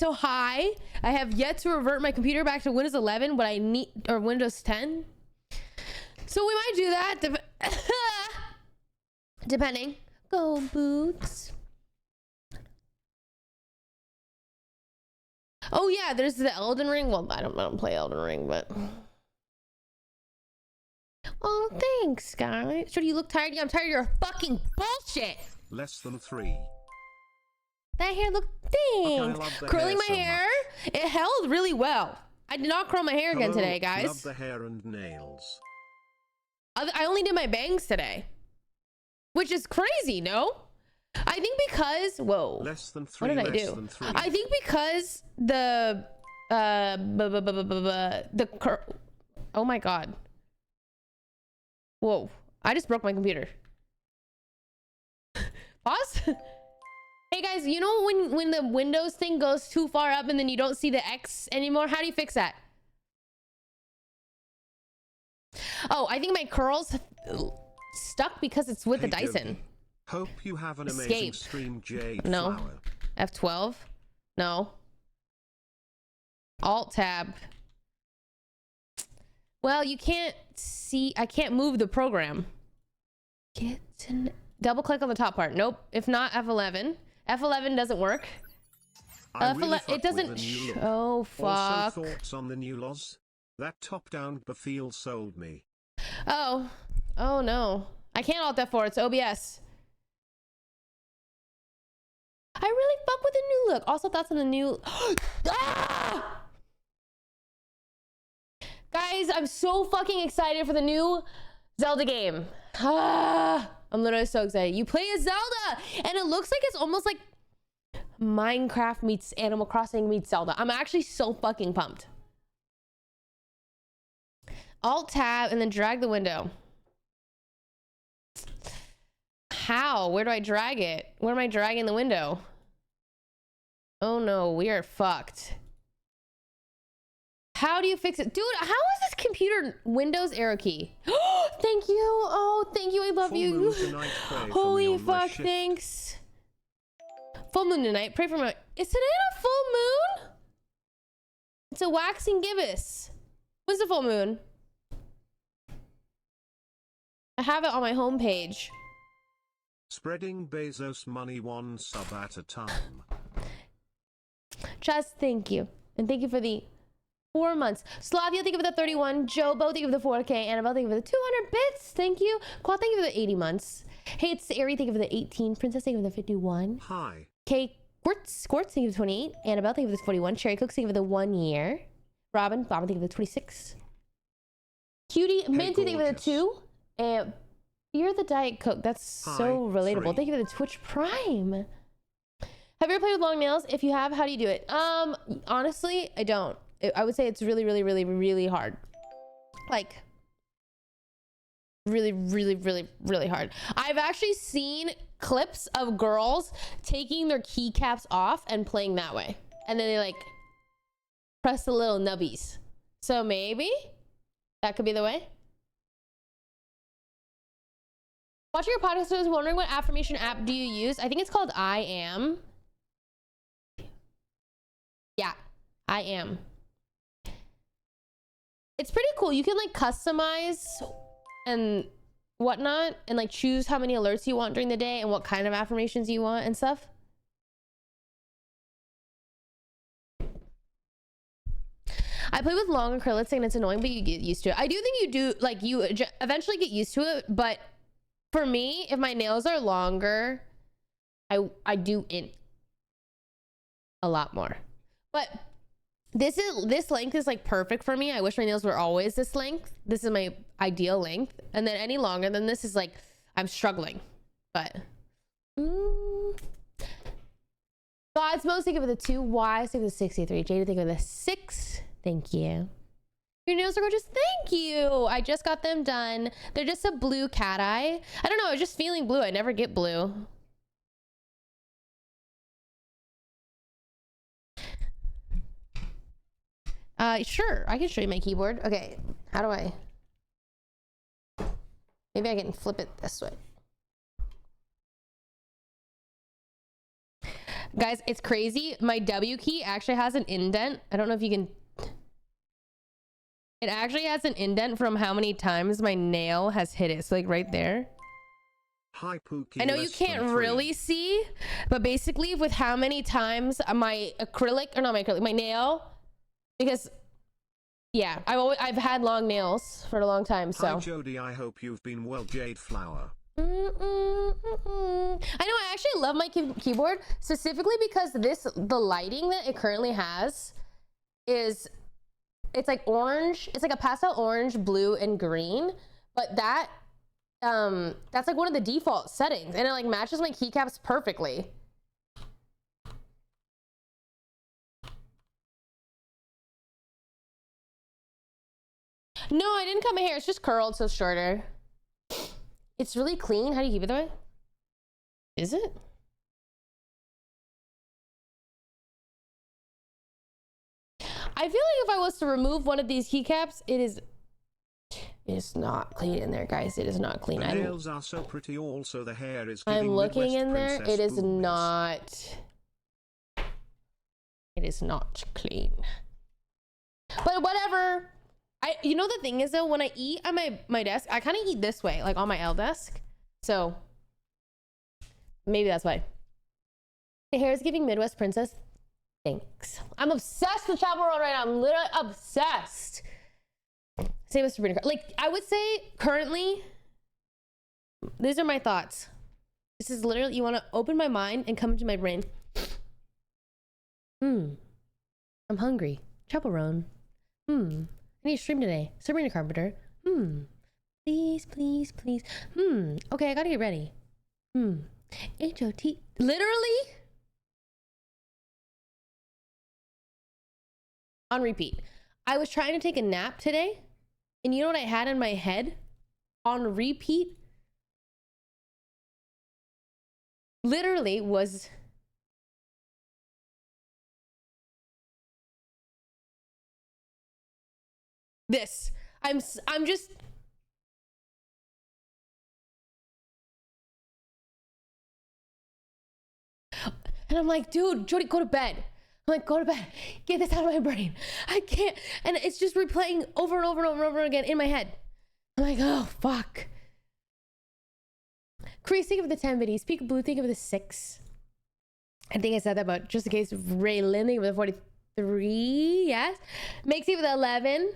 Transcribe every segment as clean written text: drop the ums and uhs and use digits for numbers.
so high. I have yet to revert my computer back to Windows 11, but I need, or Windows 10. So we might do that. Depending. Go Boots. Oh yeah, there's the Elden Ring. Well, I don't play Elden Ring, but. Oh, thanks, guys. So you look tired? Yeah, I'm tired of your fucking bullshit. Less than 3. That hair look thanks. Curling my hair, it held really well. I did not curl my hair again today, guys. Love the hair and nails. I only did my bangs today, which is crazy. No, I think because Less than 3. What did I do? I think because the oh my god. Whoa, I just broke my computer. Pause. Hey guys, you know when the Windows thing goes too far up and then you don't see the X anymore? How do you fix that? Oh, I think my curls stuck because it's with the Dyson. Hope you have an amazing stream, Jade. No. Flower. F12? No. Alt tab. Well, you can't see. I can't move the program. Double click on the top part. Nope. If not, F11. F11 doesn't work. Really it doesn't. Oh fuck. Also, thoughts on the new laws? That top-down feel sold me. Oh no. I can't alt F4. It's OBS. I really fuck with the new look. Also, thoughts on the new. Ah! Guys, I'm so fucking excited for the new Zelda game. Ah, I'm literally so excited. You play as Zelda, and it looks like it's almost like Minecraft meets Animal Crossing meets Zelda. I'm actually so fucking pumped. Alt tab and then drag the window. How? Where do I drag it? Where am I dragging the window? Oh no, we are fucked. How do you fix it? Dude, how is this computer Windows arrow key? Thank you. Oh, thank you. I love you. Holy fuck, thanks. Full moon tonight. Pray for my... Is today a full moon? It's a waxing gibbous. When's the full moon? I have it on my homepage. Spreading Bezos money one sub at a time. Just thank you. And thank you for the 4 months. Slavia, thank you for the 31. Jobo, thank you for the 4K. Annabelle, thank you for the 200 bits. Thank you. Quad, thank you for the 80 months. Hey, it's Ari, thank you for the 18. Princess, thank you for the 51. Hi. Kay, Squirts, thank you for the 28. Annabelle, thank you for the 41. Cherry Cooks, thank you for the 1 year. Robin, thank you for the 26. Cutie, Minty, thank you for the 2. And you're the Diet Coke. That's so relatable. 3. Thank you for the Twitch Prime. Have you ever played with long nails? If you have, how do you do it? Honestly, I don't. I would say it's really, really, really, really hard. Like, really, really, really, really hard. I've actually seen clips of girls taking their keycaps off and playing that way. And then they like press the little nubbies. So maybe that could be the way. Watching your podcast, I was wondering what affirmation app do you use? I think it's called I Am. Yeah, I Am. It's pretty cool. You can like customize and whatnot and like choose how many alerts you want during the day and what kind of affirmations you want and stuff. I play with long acrylics and it's annoying, but you get used to it. I do think you do, like, you eventually get used to it, but for me, if my nails are longer, I do it a lot more. But this length is like perfect for me. I wish my nails were always this length. This is my ideal length. And then any longer than this is like, I'm struggling. But God's most, thank you for the 2. Y, thank you for the 63. Jade, thank you for the 6. Thank you. Your nails are gorgeous. Thank you. I just got them done. They're just a blue cat eye. I don't know. I was just feeling blue. I never get blue. Sure. I can show you my keyboard. Okay. How do I? Maybe I can flip it this way. Guys, it's crazy. My W key actually has an indent. I don't know if you can... It actually has an indent from how many times my nail has hit it. So like right there. Hi, Pookie. I know you can't really see, but basically with how many times my acrylic, or not my acrylic, my nail, because yeah, I've had long nails for a long time, so. Hi, Jody. I hope you've been well, Jade Flower. I know, I actually love my keyboard specifically because the lighting that it currently has is, it's like orange. It's like a pastel orange, blue, and green, but that's like one of the default settings, and it like matches my keycaps perfectly. No, I didn't cut my hair. It's just curled, so it's shorter. It's really clean. How do you keep it that way? Is it? I feel like if I was to remove one of these keycaps, it is not clean in there, guys. It is not clean. The nails are so pretty. Also, the hair is giving I'm looking Midwest in there. princess It is boobies. not. It is not clean. But whatever. You know the thing is though, when I eat on my desk, I kind of eat this way, like on my L desk. So maybe that's why. The hair is giving Midwest princess. Thanks. I'm obsessed with Chappell right now. I'm literally obsessed. Same with Sabrina. Like I would say currently, these are my thoughts. This is literally, you want to open my mind and come into my brain. I'm hungry. Chappell Roan. I need to stream today. Sabrina Carpenter. Please, please, please. Okay, I gotta get ready. H-O-T. Literally? On repeat. I was trying to take a nap today, and you know what I had in my head? On repeat? Literally was... this. I'm just... And I'm like, dude, Jody, go to bed. I'm like, go to bed. Get this out of my brain. I can't. And it's just replaying over and over and over and over again in my head. I'm like, oh, fuck. Chris, think of the 10 biddies. Peek Blue, think of the 6. I think I said that, but just in case, Ray Lynn, think of the 43. Yes. Makes it with 11.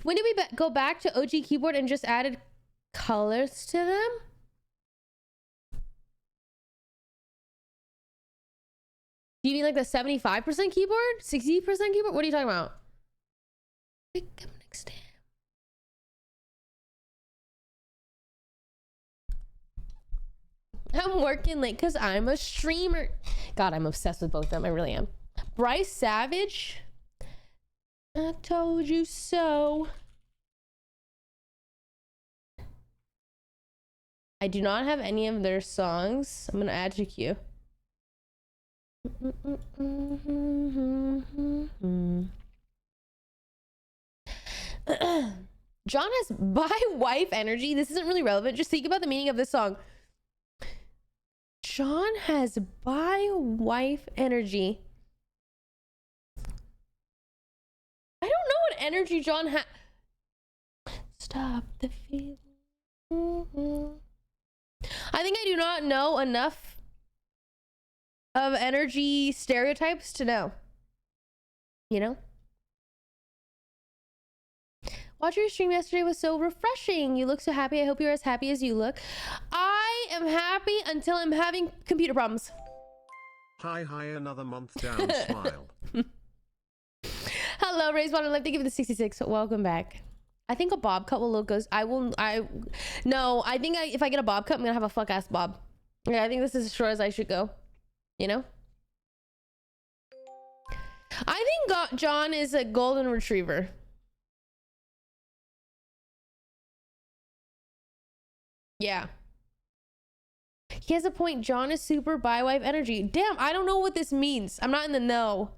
When did we go back to OG keyboard and just added colors to them? Do you mean like the 75% keyboard? 60% keyboard? What are you talking about? Pick up next time. I'm working late because I'm a streamer. God, I'm obsessed with both of them. I really am. Bryce Savage. I told you so. I do not have any of their songs. I'm gonna add to queue. John has by wife energy. This isn't really relevant. Just think about the meaning of this song. John has by wife energy. I don't know what energy John has. Stop the feeling. I think I do not know enough of energy stereotypes to know. You know? Watching your stream yesterday was so refreshing. You look so happy. I hope you're as happy as you look. I am happy until I'm having computer problems. Hi, another month down, smile. Hello, Raise One and Life. Thank you for the 66. Welcome back. I think a bob cut will look good. No, I think if I get a bob cut, I'm gonna have a fuck ass bob. Yeah, I think this is as short as I should go. You know? I think John is a golden retriever. Yeah. He has a point. John is super bi-wife energy. Damn, I don't know what this means. I'm not in the know.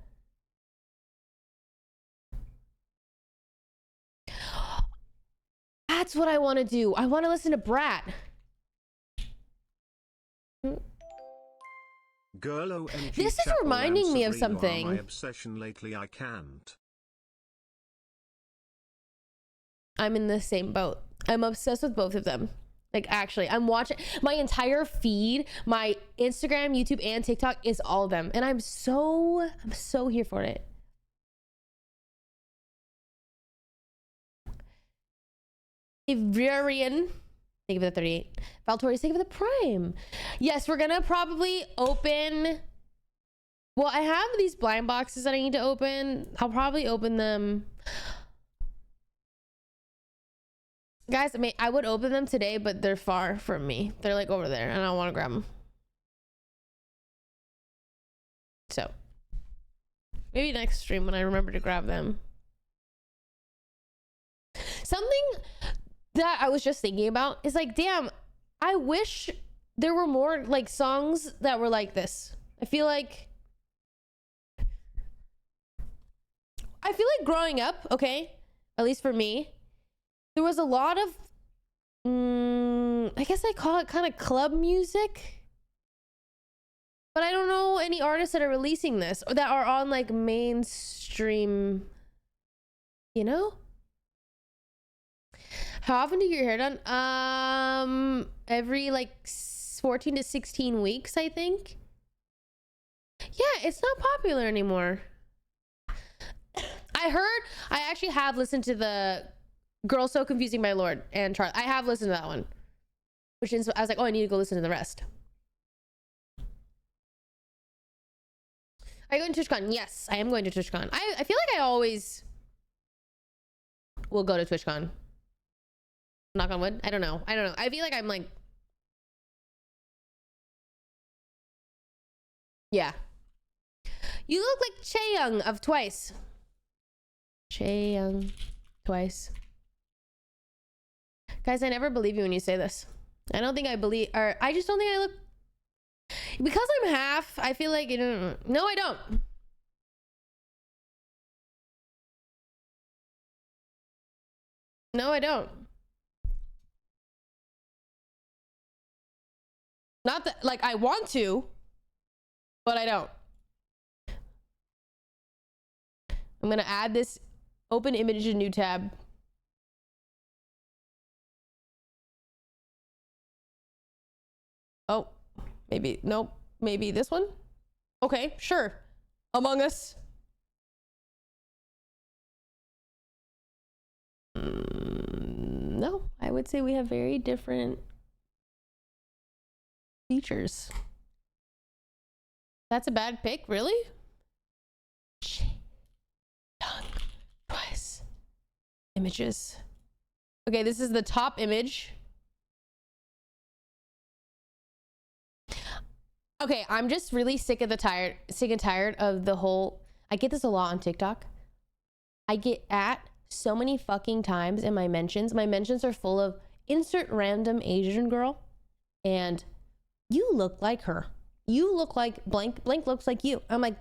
That's what I want to do. I want to listen to Brat. Girl, OMG, This is Chappell and reminding me of Sabrina are something. my obsession lately. I can't. I'm in the same boat. I'm obsessed with both of them. Like, actually, I'm watching my entire feed, my Instagram, YouTube, and TikTok is all of them. And I'm so here for it. Ivarian, thank you for the 38. Valtori, thank you for the Prime. Yes, we're gonna probably open. Well, I have these blind boxes that I need to open. I'll probably open them. Guys, I would open them today, but they're far from me. They're like over there, and I don't want to grab them. So, maybe next stream when I remember to grab them. Something that I was just thinking about is like, damn, I wish there were more like songs that were like this. I feel like growing up, okay, at least for me, there was a lot of, I guess I call it kind of club music. But I don't know any artists that are releasing this or that are on like mainstream, you know? How often do you get your hair done? Every like 14 to 16 weeks, I think. Yeah, it's not popular anymore. I actually have listened to the Girl So Confusing My Lord and Charlie. I have listened to that one. Which is, I was like, oh, I need to go listen to the rest. Are you going to TwitchCon? Yes, I am going to TwitchCon. I feel like I always will go to TwitchCon. Knock on wood. I don't know. I feel like I'm like, yeah. You look like Chaeyoung of Twice. Chaeyoung Twice. Guys, I never believe you when you say this. I don't think I believe, or I just don't think I look, because I'm half, I feel like, no, I don't. No, I don't. Not that, like, I want to, but I don't. I'm gonna add this open image to new tab. Oh, maybe, nope, maybe this one? Okay, sure. Among Us. No, I would say we have very different features. That's a bad pick, really? Young Twice. Images. Okay, this is the top image. Okay, I'm just really sick and tired of the whole, I get this a lot on TikTok. I get at so many fucking times in my mentions. My mentions are full of insert random Asian girl and you look like her. You look like blank, blank looks like you. I'm like,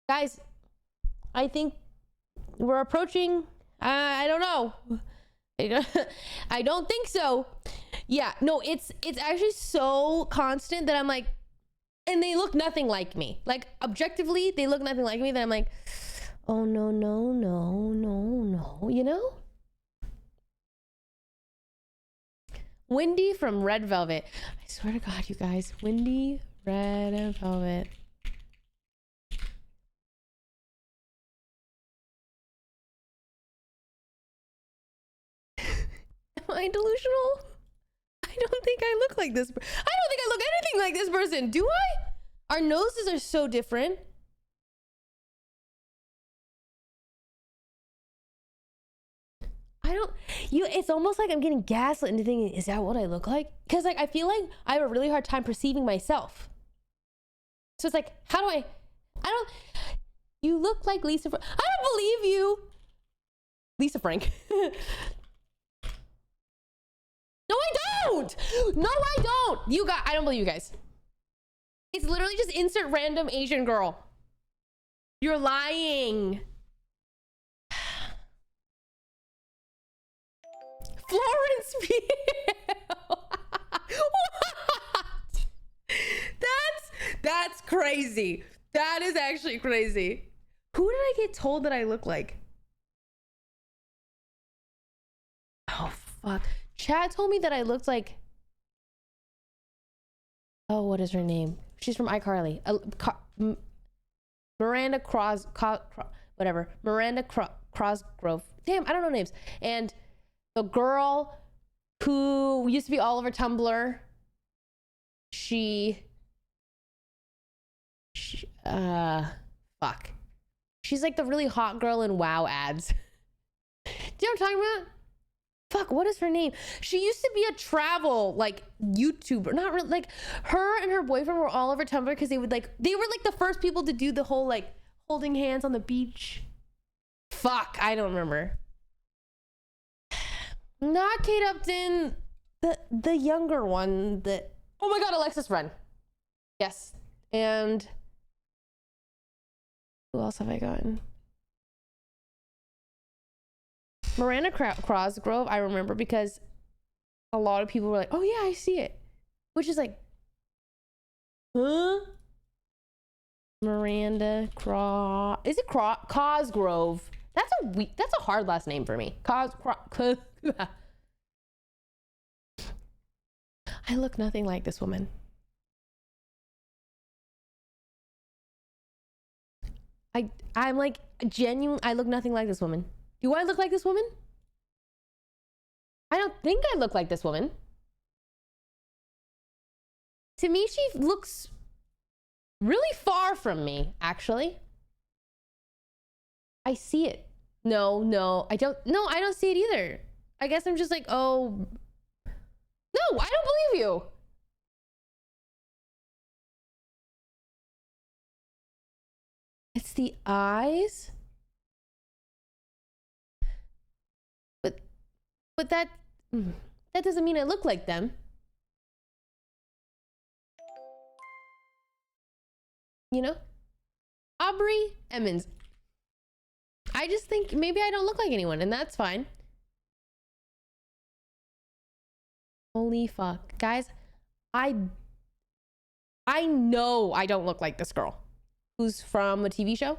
guys, I think we're approaching, I don't know. I don't think so. Yeah, no, it's actually so constant that I'm like, and they look nothing like me. Like, objectively, they look nothing like me, that I'm like, oh, no, you know? Wendy from Red Velvet. I swear to God, you guys, Wendy Red Velvet. Am I delusional? I don't think I look like this. I don't think I look anything like this person. Do I? Our noses are so different. It's almost like I'm getting gaslit into thinking, is that what I look like? Because like, I feel like I have a really hard time perceiving myself. So it's like, you look like Lisa, I don't believe you. Lisa Frank. No, I don't. No, I don't. I don't believe you guys. It's literally just insert random Asian girl. You're lying. Florence Pugh. What? That's crazy. That is actually crazy. Who did I get told that I look like? Oh, fuck. Chad told me that I looked like... Oh, what is her name? She's from iCarly. Miranda whatever. Miranda Cosgrove. Damn, I don't know names. And the girl who used to be all over Tumblr, fuck. She's like the really hot girl in WoW ads. Do you know what I'm talking about? Fuck, what is her name? She used to be a travel like YouTuber. Not really, like her and her boyfriend were all over Tumblr because they were like the first people to do the whole like holding hands on the beach. Fuck, I don't remember. Not Kate Upton, the younger one that, oh my god, Alexis Wren. Yes. And who else have I gotten? Miranda Cosgrove, I remember because a lot of people were like, oh yeah, I see it. Which is like, huh? Miranda is it Cosgrove? That's a hard last name for me. I look nothing like this woman. I'm like genuine. I look nothing like this woman. Do I look like this woman? I don't think I look like this woman. To me, she looks really far from me, actually. I see it. No, I don't see it either. I guess I'm just like, oh. No, I don't believe you. It's the eyes. But that doesn't mean I look like them. You know? Aubrey Emmons. I just think maybe I don't look like anyone, and that's fine. Holy fuck. Guys, I know I don't look like this girl who's from a TV show.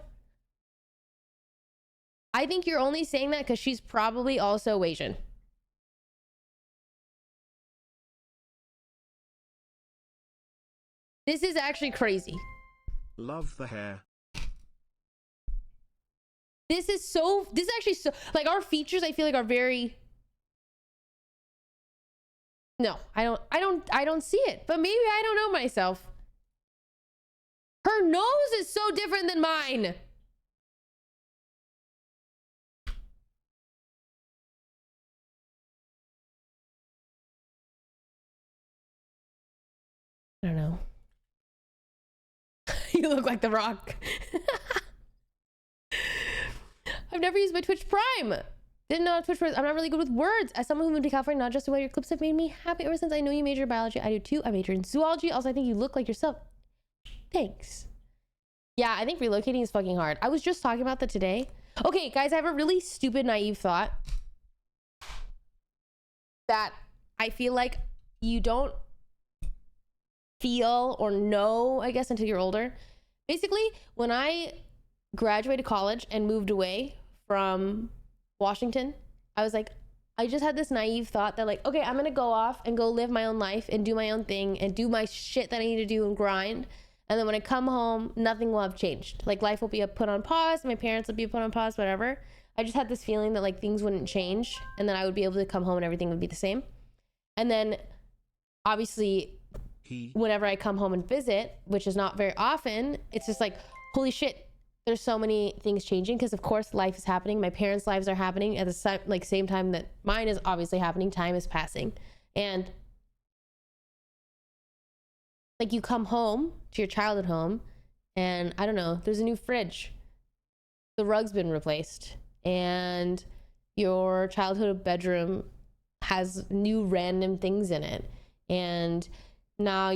I think you're only saying that because she's probably also Asian. This is actually crazy. Love the hair. This is actually so, like, our features I feel like are very, no, I don't see it, but maybe I don't know myself. Her nose is so different than mine. I don't know. You look like The Rock. I've never used my Twitch Prime. Didn't know how Twitch was. I'm not really good with words. As someone who moved to California, not just the way your clips have made me happy ever since I know you major in biology. I do too. I major in zoology. Also, I think you look like yourself. Thanks. Yeah, I think relocating is fucking hard. I was just talking about that today. Okay, guys, I have a really stupid, naive thought that I feel like you don't feel or know, I guess, until you're older. Basically, when I graduated college and moved away from Washington, I was like, I just had this naive thought that like, okay, I'm gonna go off and go live my own life and do my own thing and do my shit that I need to do and grind. And then when I come home, nothing will have changed. Like life will be put on pause. My parents will be put on pause, whatever. I just had this feeling that like things wouldn't change and then I would be able to come home and everything would be the same. And then obviously whenever I come home and visit, which is not very often, it's just like, holy shit, there's so many things changing because of course life is happening. My parents' lives are happening at the same time that mine is obviously happening. Time is passing. And like you come home to your childhood home and I don't know, there's a new fridge. The rug's been replaced and your childhood bedroom has new random things in it. And now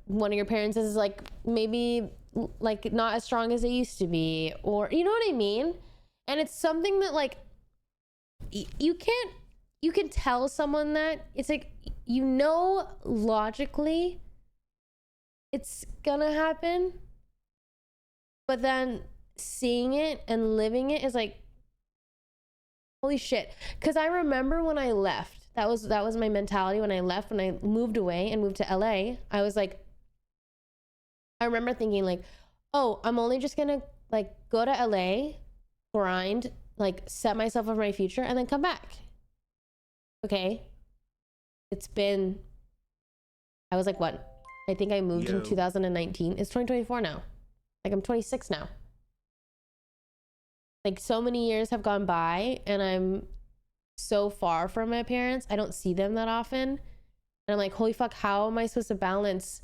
one of your parents is like maybe like not as strong as they used to be, or you know what I mean? And it's something that like you can tell someone that it's like, you know, logically it's gonna happen. But then seeing it and living it is like, holy shit. Because I remember when I left, that was my mentality when I left, when I moved away and moved to LA. I was like, I remember thinking like, oh, I'm only just gonna like go to LA, grind, like set myself up for my future, and then come back. Okay. It's been, I was like, what? I think I moved in 2019. It's 2024 now. Like I'm 26 now. Like so many years have gone by and I'm so far from my parents. I don't see them that often. And I'm like, holy fuck, how am I supposed to balance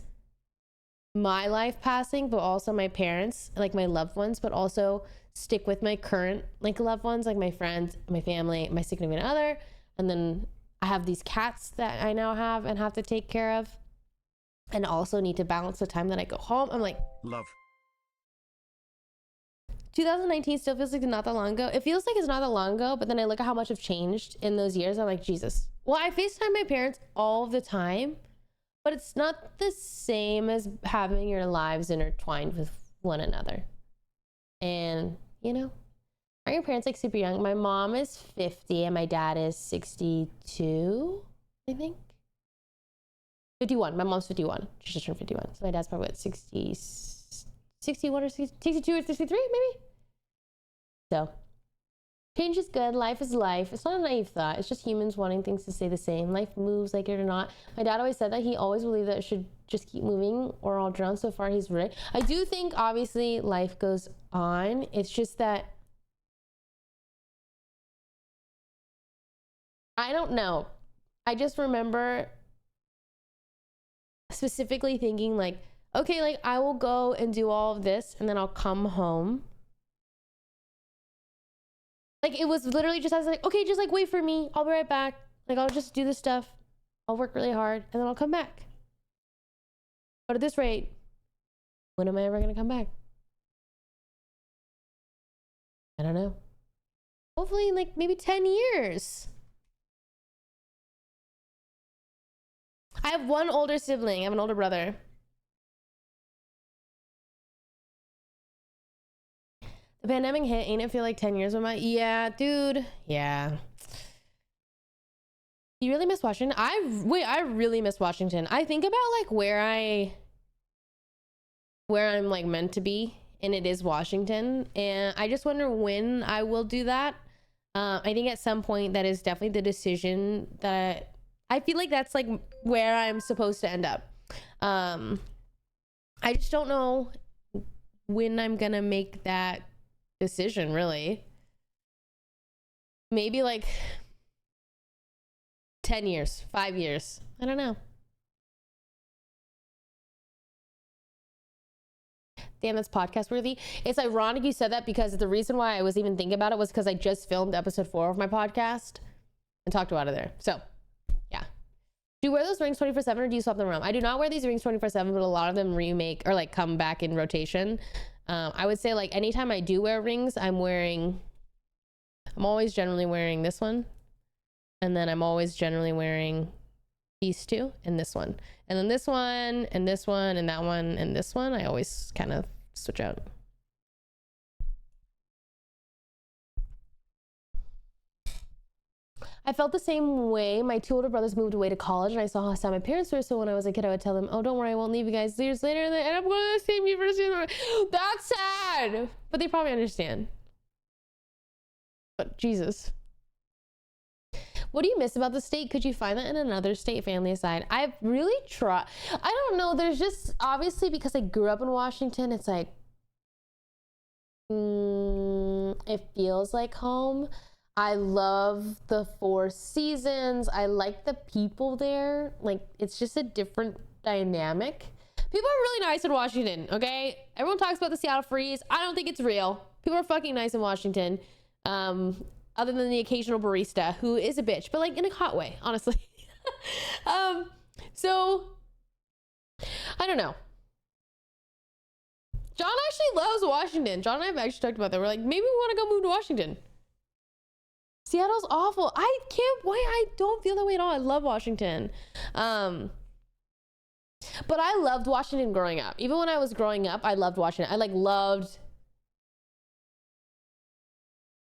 my life passing, but also my parents, like my loved ones, but also stick with my current like loved ones, like my friends, my family, my significant other. And then I have these cats that I now have and have to take care of. And also need to balance the time that I go home. I'm like, love. 2019 still feels like not that long ago. It feels like it's not that long ago, but then I look at how much have changed in those years. I'm like, Jesus. Well, I FaceTime my parents all the time, but it's not the same as having your lives intertwined with one another. And, you know, are your parents like super young? My mom is 50 and my dad is 62, I think. 51. My mom's 51. She just turned 51. So my dad's probably at 60, 61 or 60, 62 or 63, maybe. So change is good. Life is life. It's not a naive thought. It's just humans wanting things to stay the same. Life moves like it or not. My dad always said that. He always believed that it should just keep moving or I'll drown. So far, he's right. I do think, obviously, life goes on. It's just that I don't know. I just remember specifically thinking like, okay, like I will go and do all of this and then I'll come home. Like it was literally just, I was like, okay, just like wait for me. I'll be right back. Like I'll just do this stuff. I'll work really hard and then I'll come back. But at this rate, when am I ever going to come back? I don't know. Hopefully in like maybe 10 years. I have one older sibling. I have an older brother. The pandemic hit. Ain't it feel like 10 years with my... Yeah, dude. Yeah. You really miss Washington? I really miss Washington. I think about like where I'm like meant to be, and it is Washington. And I just wonder when I will do that. I think at some point that is definitely the decision that I feel like that's like where I'm supposed to end up. I just don't know when I'm gonna make that decision, really. Maybe like 10 years, 5 years. I don't know. Damn, that's podcast worthy. It's ironic you said that because the reason why I was even thinking about it was because I just filmed episode 4 of my podcast and talked about it there. So yeah. Do you wear those rings 24/7 or do you swap them around? I do not wear these rings 24/7, but a lot of them remake or like come back in rotation. I would say like anytime I do wear rings, I'm always generally wearing this one. And then I'm always generally wearing these two and this one. And then this one and this one and that one and this one. I always kind of switch out. I felt the same way. My 2 older brothers moved away to college and I saw how sad my parents were. So when I was a kid, I would tell them, oh, don't worry, I won't leave you guys. Years later, and I'm going to the same university. That's sad. But they probably understand. But Jesus. What do you miss about the state? Could you find that in another state, family aside? I've really tried. I don't know. There's just, obviously, because I grew up in Washington, it's like, it feels like home. I love the 4 seasons. I like the people there. Like, it's just a different dynamic. People are really nice in Washington, okay? Everyone talks about the Seattle freeze. I don't think it's real. People are fucking nice in Washington. Other than the occasional barista who is a bitch, but like in a hot way, honestly. So I don't know. John actually loves Washington. John and I have actually talked about that. We're like, maybe we want to go move to Washington. Seattle's awful. I can't wait. I don't feel that way at all. I love Washington. But I loved Washington growing up. Even when I was growing up, I loved Washington. I like loved.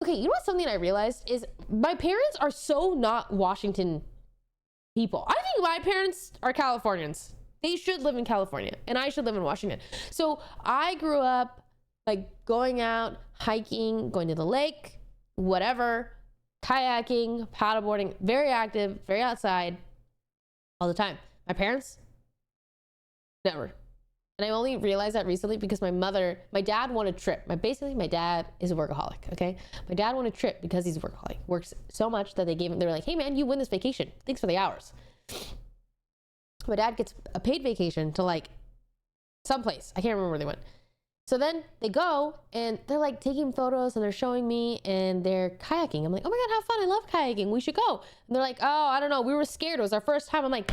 Okay, you know what? Something I realized is my parents are so not Washington people. I think my parents are Californians. They should live in California, and I should live in Washington. So I grew up like going out, hiking, going to the lake, whatever, kayaking, paddleboarding, very active, very outside all the time. My parents, never. And I only realized that recently because my dad won a trip. Basically, my dad is a workaholic, okay? My dad won a trip because he's a workaholic. Works so much that they were like, hey man, you win this vacation. Thanks for the hours. My dad gets a paid vacation to like someplace. I can't remember where they went. So then they go and they're like taking photos and they're showing me and they're kayaking. I'm like, oh my God, how fun. I love kayaking. We should go. And they're like, oh, I don't know. We were scared. It was our first time. I'm like,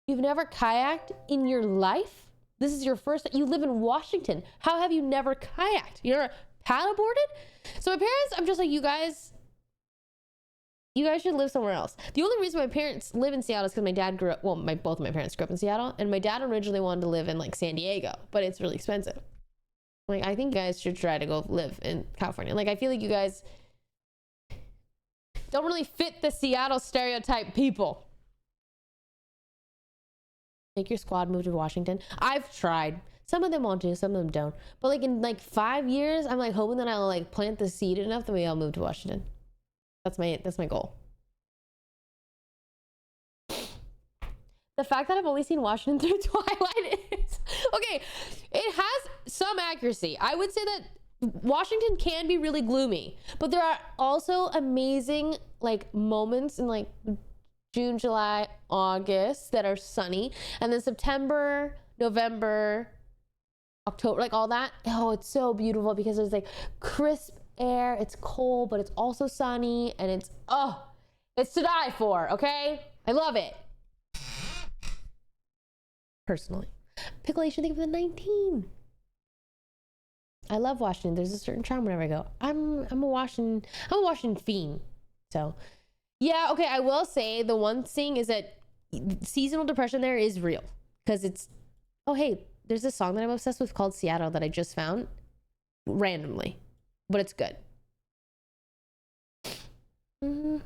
you've never kayaked in your life? This is your first, you live in Washington. How have you never kayaked? You never paddleboarded? So my parents, I'm just like, you guys should live somewhere else. The only reason my parents live in Seattle is because my dad grew up, well, both of my parents grew up in Seattle, and my dad originally wanted to live in like San Diego, but it's really expensive. Like, I think you guys should try to go live in California. Like, I feel like you guys don't really fit the Seattle stereotype people. Make your squad move to Washington. I've tried. Some of them want to, some of them don't. But like in like 5 years, I'm like hoping that I'll like plant the seed enough that we all move to Washington. That's my goal. The fact that I've only seen Washington through Twilight is okay. It has some accuracy. I would say that Washington can be really gloomy, but there are also amazing like moments in like June, July, August that are sunny, and then September, November, October, like all that. Oh, it's so beautiful because there's like crisp air. It's cold, but it's also sunny, and it's to die for. Okay, I love it. Personally, Pickle, you should think of the 19. I love Washington. There's a certain charm whenever I go. I'm a Washington fiend. So yeah, okay, I will say the one thing is that seasonal depression there is real, because it's, oh hey, there's this song that I'm obsessed with called Seattle that I just found randomly, but it's good. What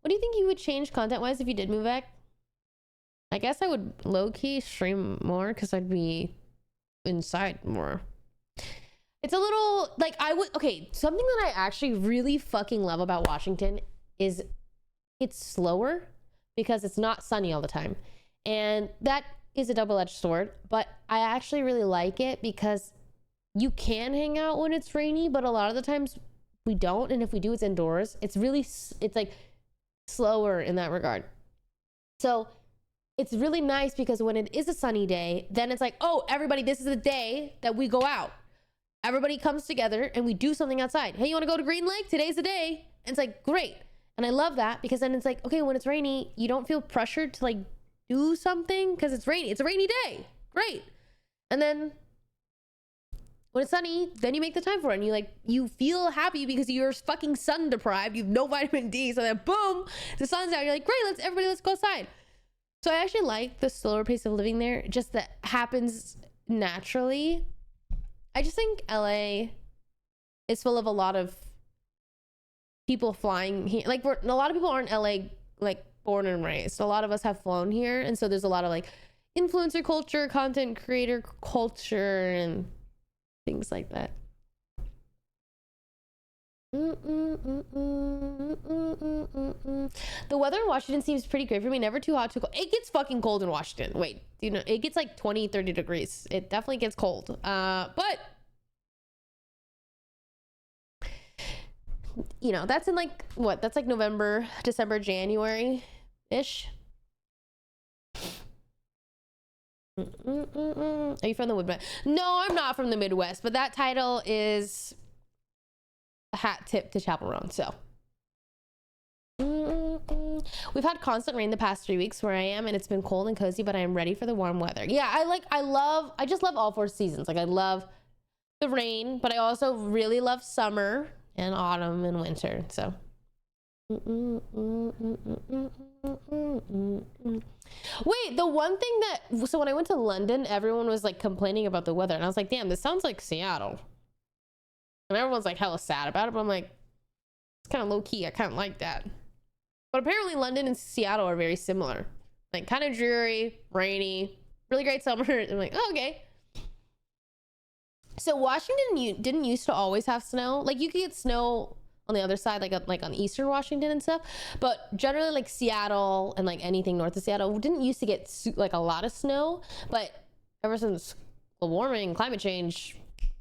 do you think you would change content-wise if you did move back? I guess I would low-key stream more because I'd be inside more. It's a little, like, okay, something that I actually really fucking love about Washington is it's slower because it's not sunny all the time. And that is a double-edged sword, but I actually really like it because you can hang out when it's rainy, but a lot of the times we don't. And if we do, it's indoors. It's like slower in that regard. So it's really nice because when it is a sunny day, then it's like, oh, everybody, this is the day that we go out. Everybody comes together and we do something outside. Hey, you want to go to Green Lake? Today's the day. And it's like, great. And I love that because then it's like, okay, when it's rainy, you don't feel pressured to like do something because it's rainy. It's a rainy day. Great. And then when it's sunny, then you make the time for it. And you feel happy because you're fucking sun deprived. You have no vitamin D. So then boom, the sun's out. You're like, great, let's go outside. So I actually like the slower pace of living there. Just that happens naturally. I just think LA is full of a lot of people flying here. Like a lot of people aren't LA like born and raised. So a lot of us have flown here, and so there's a lot of like influencer culture, content creator culture, and things like that. The weather in Washington seems pretty great for me. Never too hot, too cold. It gets fucking cold in Washington. Wait, do you know it gets like 20-30 degrees? It definitely gets cold. But you know, that's in like what? That's like November, December, January ish. Are you from the Midwest? No, I'm not from the Midwest, but that title is a hat tip to Chappell Roan. So we've had constant rain the past 3 weeks where I am, and it's been cold and cozy, but I am ready for the warm weather. Yeah, I just love all 4 seasons. Like I love the rain, but I also really love summer and autumn and winter. So Wait, the one thing that, so when I went to London, everyone was like complaining about the weather, and I was like, damn, this sounds like Seattle. And everyone's like hella sad about it, but I'm like, it's kind of low key. I kind of like that. But apparently London and Seattle are very similar. Like kind of dreary, rainy, really great summer. I'm like, oh, okay. So Washington didn't used to always have snow. Like you could get snow on the other side, like on Eastern Washington and stuff. But generally like Seattle and like anything north of Seattle didn't used to get like a lot of snow. But ever since global warming, climate change,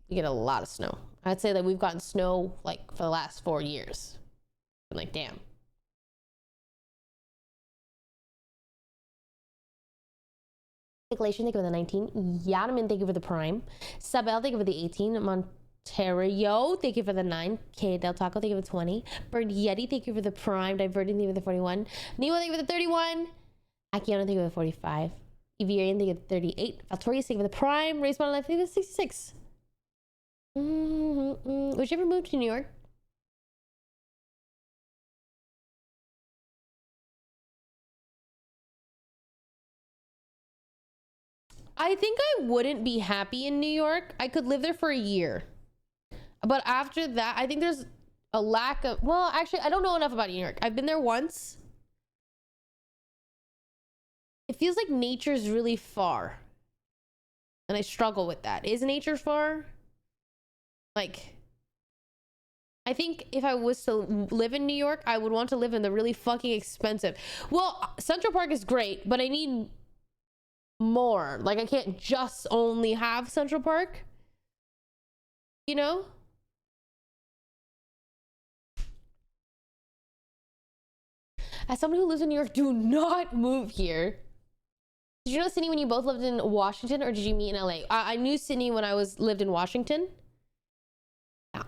we get a lot of snow. I'd say that we've gotten snow like for the last 4 years. I'm like, damn. Galatian, thank you for the 19. Yadaman, thank you for the prime. Sabel, thank you for the 18. Monterio, thank you for the 9. K Del Taco, thank you for the 20. Bird Yeti, thank you for the prime. Diverting, thank you for the 41. Nemo, thank you for the 31. Akiano, thank you for the 45. Evarian, thank you for the 38. Valtorius, thank you for the prime. Race Model Life, thank you for the 66. Would you ever move to New York? I think I wouldn't be happy in New York. I could live there for a year. But after that, I think there's a lack of, well, actually, I don't know enough about New York. I've been there once. It feels like nature's really far. And I struggle with that. Is nature far? Like, I think if I was to live in New York, I would want to live in the really fucking expensive. Well, Central Park is great, but I need more. Like, I can't just only have Central Park. You know? As someone who lives in New York, do not move here. Did you know Sydney when you both lived in Washington, or did you meet in LA? I knew Sydney when I lived in Washington. Yeah.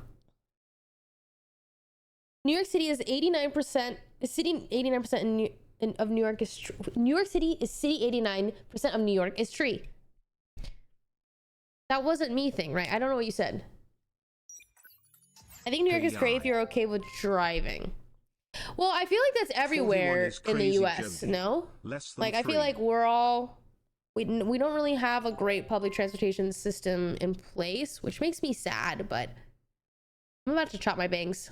New York City is 89%. City 89% of New York is New York City is city 89% of New York is tree. That wasn't me thing, right? I don't know what you said. I think New York is great if you're okay with driving. Well, I feel like that's everywhere in the US, Jody. No? Like, I feel like we're all, we don't really have a great public transportation system in place, which makes me sad, but I'm about to chop my bangs.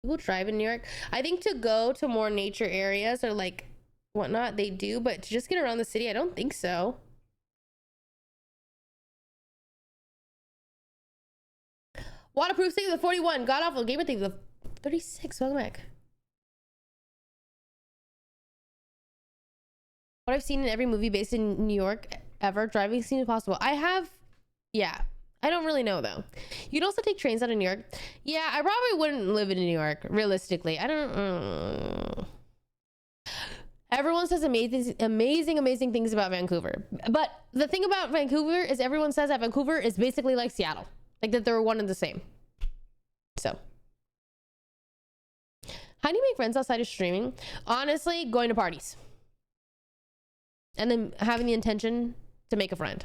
People drive in New York. I think to go to more nature areas or like whatnot, they do, but to just get around the city, I don't think so. Waterproof, thank you for the 41. God awful gamer, thank you for the 36. Welcome back. What I've seen in every movie based in New York ever, driving seems impossible. I have, yeah. I don't really know though. You'd also take trains out of New York. Yeah, I probably wouldn't live in New York, realistically. I don't. Everyone says amazing things about Vancouver. But the thing about Vancouver is everyone says that Vancouver is basically like Seattle. Like that they're one and the same. So. How do you make friends outside of streaming? Honestly, going to parties. And then having the intention to make a friend.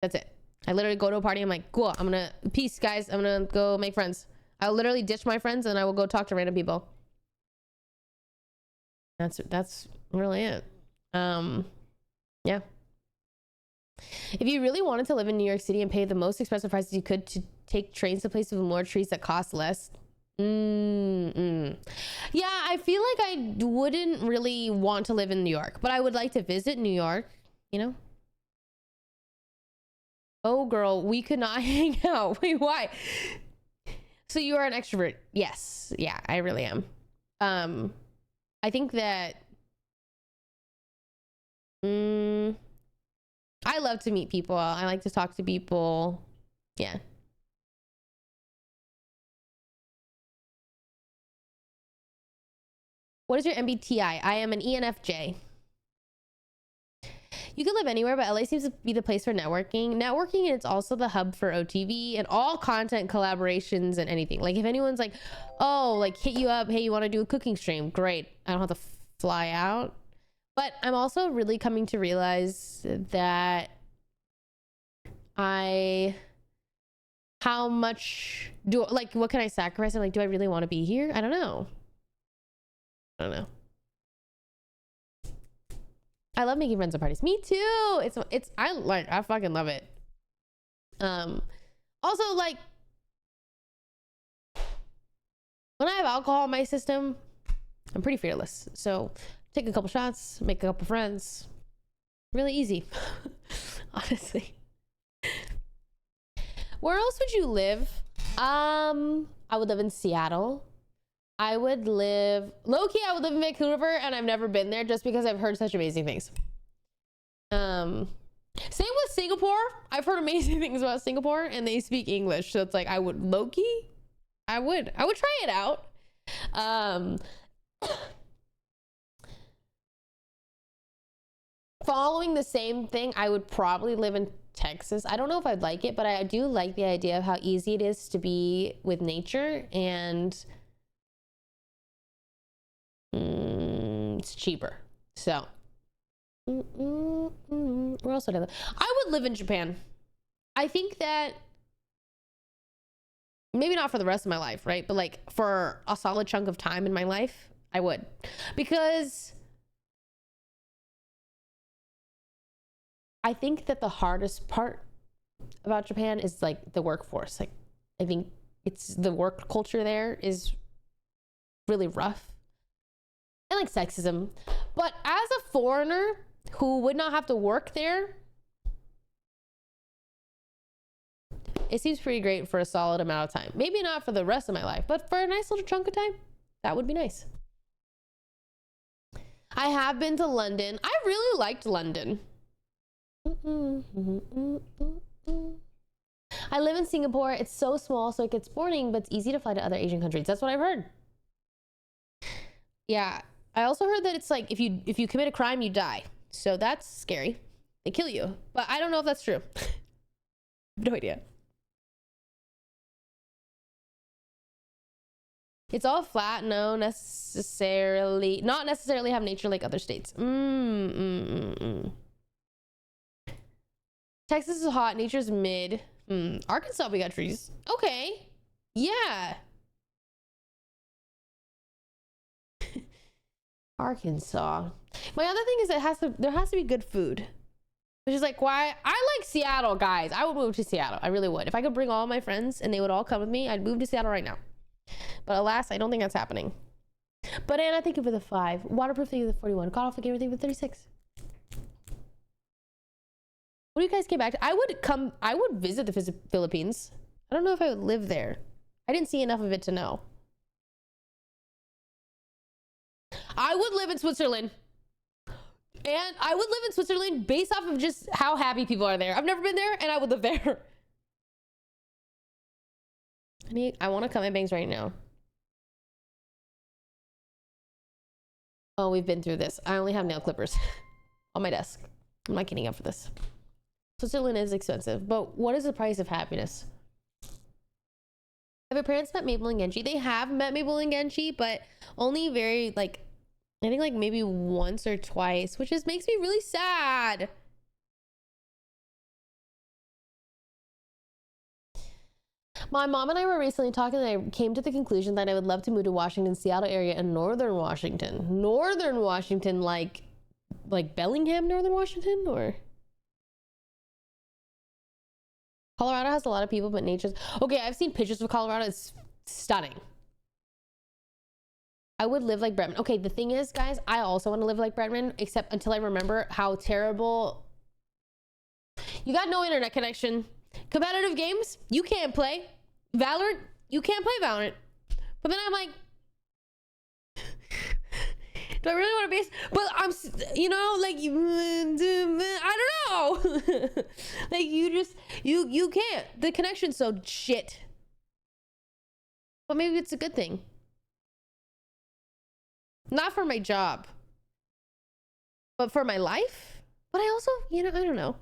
That's it. I literally go to a party. I'm like, cool. I'm gonna, peace guys. I'm gonna go make friends. I'll literally ditch my friends and I will go talk to random people. That's really it. Yeah. If you really wanted to live in New York City and pay the most expensive prices you could to take trains to places with more trees that cost less. Yeah, I feel like I wouldn't really want to live in New York, but I would like to visit New York, you know? Oh girl, we could not hang out. Wait, why? So you are an extrovert? Yes. Yeah, I really am. I think that I love to meet people. I like to talk to people. Yeah. What is your MBTI? I am an ENFJ. You can live anywhere, but LA seems to be the place for networking. Networking, and it's also the hub for OTV and all content collaborations and anything. Like if anyone's like, oh, like hit you up, hey, you want to do a cooking stream? Great. I don't have to fly out. But I'm also really coming to realize that I how much do like what can I sacrifice? And like, do I really want to be here? I don't know. I don't know. I love making friends at parties. Me too. I fucking love it. Also, like, when I have alcohol in my system, I'm pretty fearless. So take a couple shots, make a couple friends. Really easy. Honestly. Where else would you live? I would live in Seattle. I would live low-key, I would live in Vancouver, and I've never been there just because I've heard such amazing things. Same with Singapore. I've heard amazing things about Singapore, and they speak English, so it's like I would low-key. I would try it out. Following the same thing, I would probably live in Texas. I don't know if I'd like it, but I do like the idea of how easy it is to be with nature, and it's cheaper. So where else would I live? I would live in Japan. I think that maybe not for the rest of my life, right? But like for a solid chunk of time in my life, I would. Because I think that the hardest part about Japan is like the workforce. Like, I think it's the work culture there is really rough. And like sexism. But as a foreigner who would not have to work there, it seems pretty great for a solid amount of time. Maybe not for the rest of my life, but for a nice little chunk of time, that would be nice. I have been to London. I really liked London. I live in Singapore. It's so small, so it gets boring, but it's easy to fly to other Asian countries. That's what I've heard. Yeah. I also heard that it's like if you commit a crime, you die. So that's scary. They kill you. But I don't know if that's true. No idea. It's all flat. Not necessarily have nature like other states. Texas is hot. Nature's mid. Arkansas, we got trees. Okay. Yeah. Arkansas. My other thing is there has to be good food. Which is like why I like Seattle, guys. I would move to Seattle. I really would. If I could bring all my friends and they would all come with me, I'd move to Seattle right now. But alas, I don't think that's happening. But Anna, thank you for the 5. Waterproof, thank you for the 41. Caught off the game, thank you for the 36. What do you guys get back to? I would visit the Philippines. I don't know if I would live there. I didn't see enough of it to know. I would live in Switzerland. And I would live in Switzerland based off of just how happy people are there. I've never been there, and I would live there. I want to cut my bangs right now. Oh, we've been through this. I only have nail clippers on my desk. I'm not getting up for this. Switzerland is expensive, but what is the price of happiness? Have your parents met Mabel and Genji? They have met Mabel and Genji, but only very, like, I think like maybe once or twice, which just makes me really sad. My mom and I were recently talking, and I came to the conclusion that I would love to move to Washington, Seattle area in northern Washington. Northern Washington, like Bellingham, northern Washington, or Colorado has a lot of people, but nature's okay. I've seen pictures of Colorado. It's stunning. I would live like Bretman. Okay, the thing is, guys, I also want to live like Bretman, except until I remember how terrible. You got no internet connection. Competitive games, you can't play. Valorant, you can't play Valorant. But then I'm like, do I really want to base? But I'm, you know, like, I don't know. Like, you can't. The connection's so shit. But maybe it's a good thing. Not for my job, but for my life. But I also, you know, I don't know.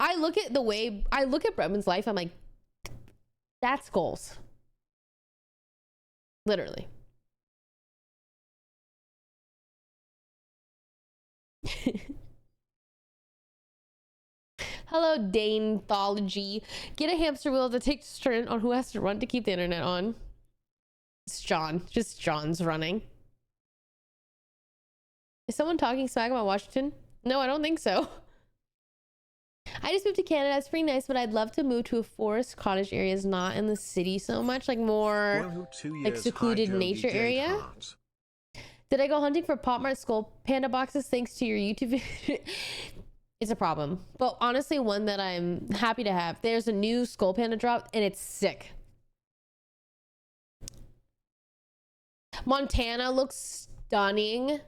I look at Bretman's life. I'm like, that's goals. Literally. Hello, Danethology. Get a hamster wheel to take turn on who has to run to keep the internet on. It's John. Just John's running. Is someone talking smack about Washington? No, I don't think so. I just moved to Canada. It's pretty nice, but I'd love to move to a forest cottage areas, not in the city so much, like more like secluded nature area. Did I go hunting for Pop Mart Skull Panda boxes thanks to your YouTube video? It's a problem, but honestly one that I'm happy to have. There's a new Skull Panda drop and it's sick. Montana looks stunning,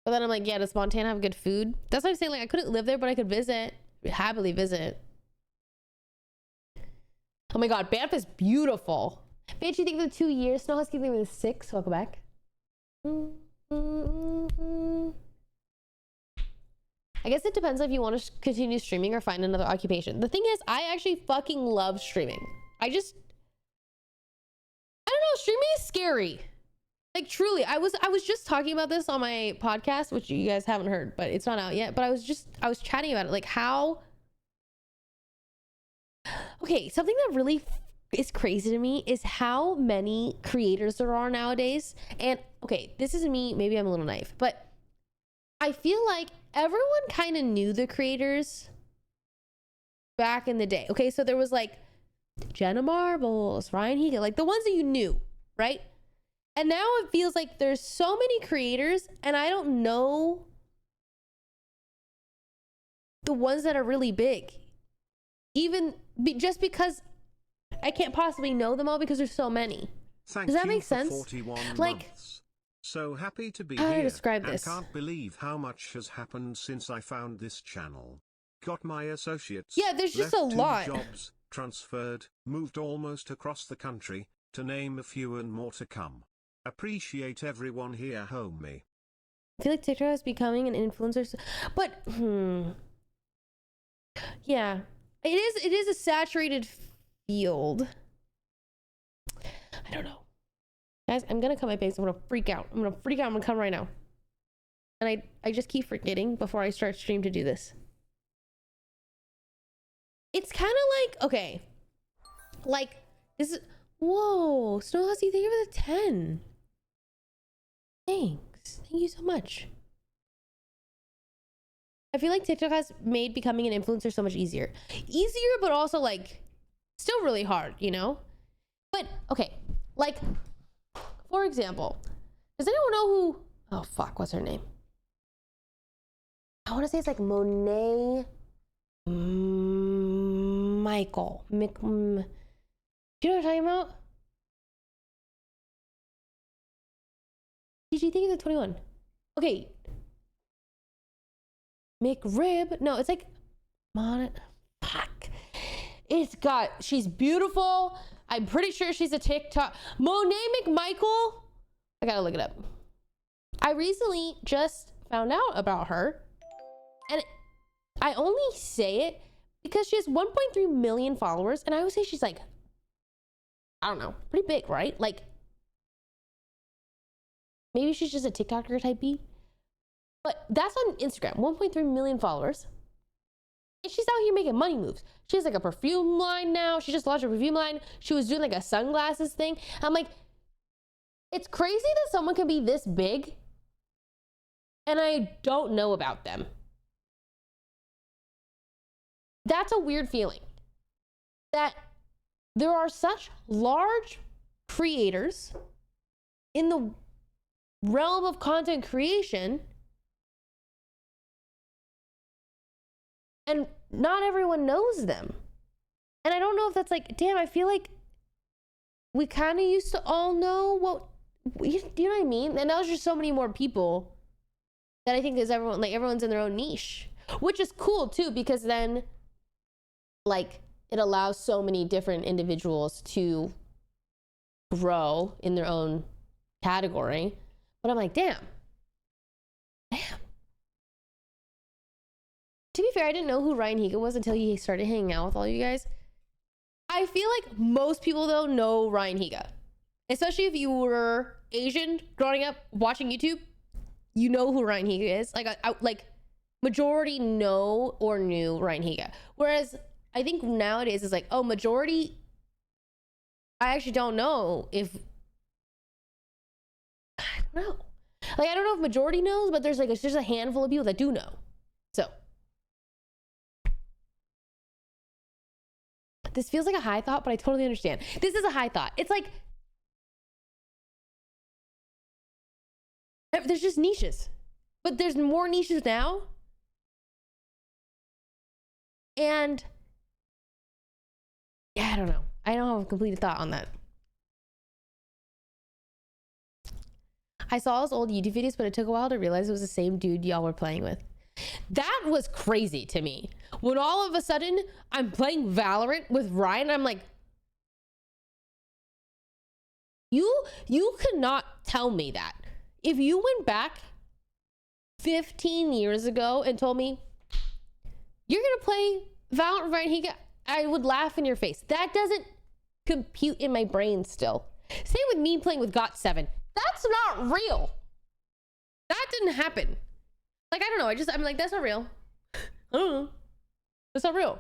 but then I'm like, yeah, does Montana have good food? That's what I'm saying. Like, I couldn't live there, but I could visit, happily visit. Oh my god, Banff is beautiful. Bitch, you think the 2 years? Snow Husky think the 6. Welcome back. I guess it depends if you want to continue streaming or find another occupation. The thing is, I actually fucking love streaming. I don't know, streaming is scary. Like, truly, I was just talking about this on my podcast, which you guys haven't heard, but it's not out yet. But I was chatting about it, like how. Okay, something that really is crazy to me is how many creators there are nowadays. And okay, this is me. Maybe I'm a little naive, but I feel like everyone kind of knew the creators back in the day. Okay, so there was like Jenna Marbles, Ryan Higa, like the ones that you knew, right? And now it feels like there's so many creators and I don't know the ones that are really big. Just because I can't possibly know them all because there's so many. Does that make sense? 41 like months. So happy to be how do I here. describe this? I can't believe how much has happened since I found this channel. Got my associates. Yeah, there's just a lot. Jobs, transferred, moved almost across the country, to name a few and more to come. Appreciate everyone here, homie. I feel like TikTok is becoming an influencer, but yeah, it is a saturated field. I don't know, guys. I'm gonna cut my face. I'm gonna freak out. I'm gonna come right now. And I just keep forgetting before I start stream to do this. It's kind of like, okay, like this is, whoa, Snow Husky, thank you for the 10. Thanks. Thank you so much. I feel like TikTok has made becoming an influencer so much easier. Easier, but also like still really hard, you know? But okay, like for example, does anyone know who, oh fuck, what's her name? I want to say it's like Monet Michael. Do you know what I'm talking about? Did you think of the 21? Okay. McRib. No, it's like fuck. She's beautiful. I'm pretty sure she's a TikTok. Monet McMichael. I gotta look it up. I recently just found out about her. And I only say it because she has 1.3 million followers. And I would say she's like, I don't know, pretty big, right? Like, maybe she's just a TikToker type B. But that's on Instagram, 1.3 million followers. And she's out here making money moves. She has like a perfume line now. She just launched a perfume line. She was doing like a sunglasses thing. I'm like, it's crazy that someone can be this big and I don't know about them. That's a weird feeling. That there are such large creators in the realm of content creation and not everyone knows them. And I don't know if that's like, damn, I feel like we kind of used to all know what, do you know what I mean? And now there's just so many more people that I think is everyone's in their own niche, which is cool too, because then like it allows so many different individuals to grow in their own category. But I'm like, damn. To be fair, I didn't know who Ryan Higa was until he started hanging out with all you guys. I feel like most people though know Ryan Higa, especially if you were Asian growing up watching YouTube. You know who Ryan Higa is. Like, majority know or knew Ryan Higa. Whereas I think nowadays it's like, oh, majority, I actually don't know if, I don't know. Like, I don't know if majority knows, but there's like, it's just a handful of people that do know. So this feels like a high thought, but I totally understand. This is a high thought. It's like, there's just niches, but there's more niches now. And yeah, I don't know. I don't have a completed thought on that. I saw his old YouTube videos, but it took a while to realize it was the same dude y'all were playing with. That was crazy to me. When all of a sudden I'm playing Valorant with Ryan, I'm like, you could not tell me that. If you went back 15 years ago and told me you're gonna play Valorant with Ryan Higa, I would laugh in your face. That doesn't compute in my brain still. Same with me playing with GOT7. That's not real. That didn't happen. Like, I don't know. I'm like, that's not real. I don't know. That's not real.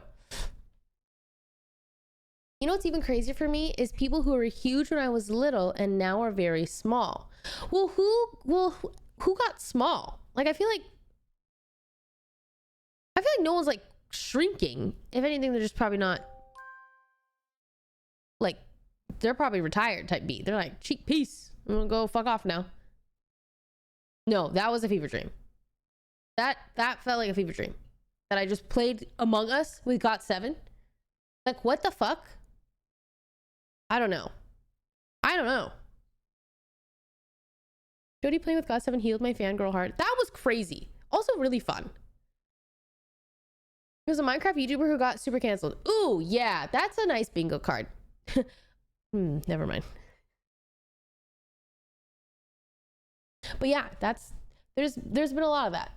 You know what's even crazier for me is people who were huge when I was little and now are very small. Well, who got small? Like, I feel like no one's like shrinking. If anything, they're just probably not, like, they're probably retired type B. They're like, cheap peace. I'm gonna go fuck off now. No, that was a fever dream. That felt like a fever dream. That I just played Among Us with GOT7. Like, what the fuck? I don't know. Jody playing with GOT7 healed my fangirl heart. That was crazy. Also really fun. There's a Minecraft YouTuber who got super canceled. Ooh, yeah, that's a nice bingo card. Never mind. But yeah, there's been a lot of that.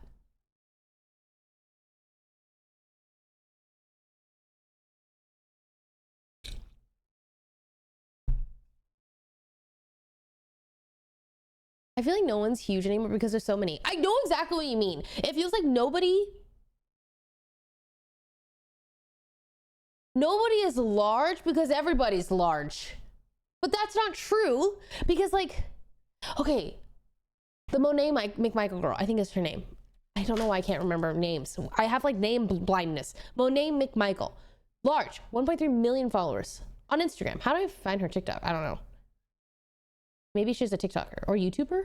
I feel like no one's huge anymore because there's so many. I know exactly what you mean. It feels like nobody is large because everybody's large. But that's not true because, like, okay, the Monet McMichael girl, I think is her name. I don't know why I can't remember names. I have like name blindness. Monet McMichael, large, 1.3 million followers on Instagram. How do I find her TikTok? I don't know. Maybe she's a TikToker or YouTuber.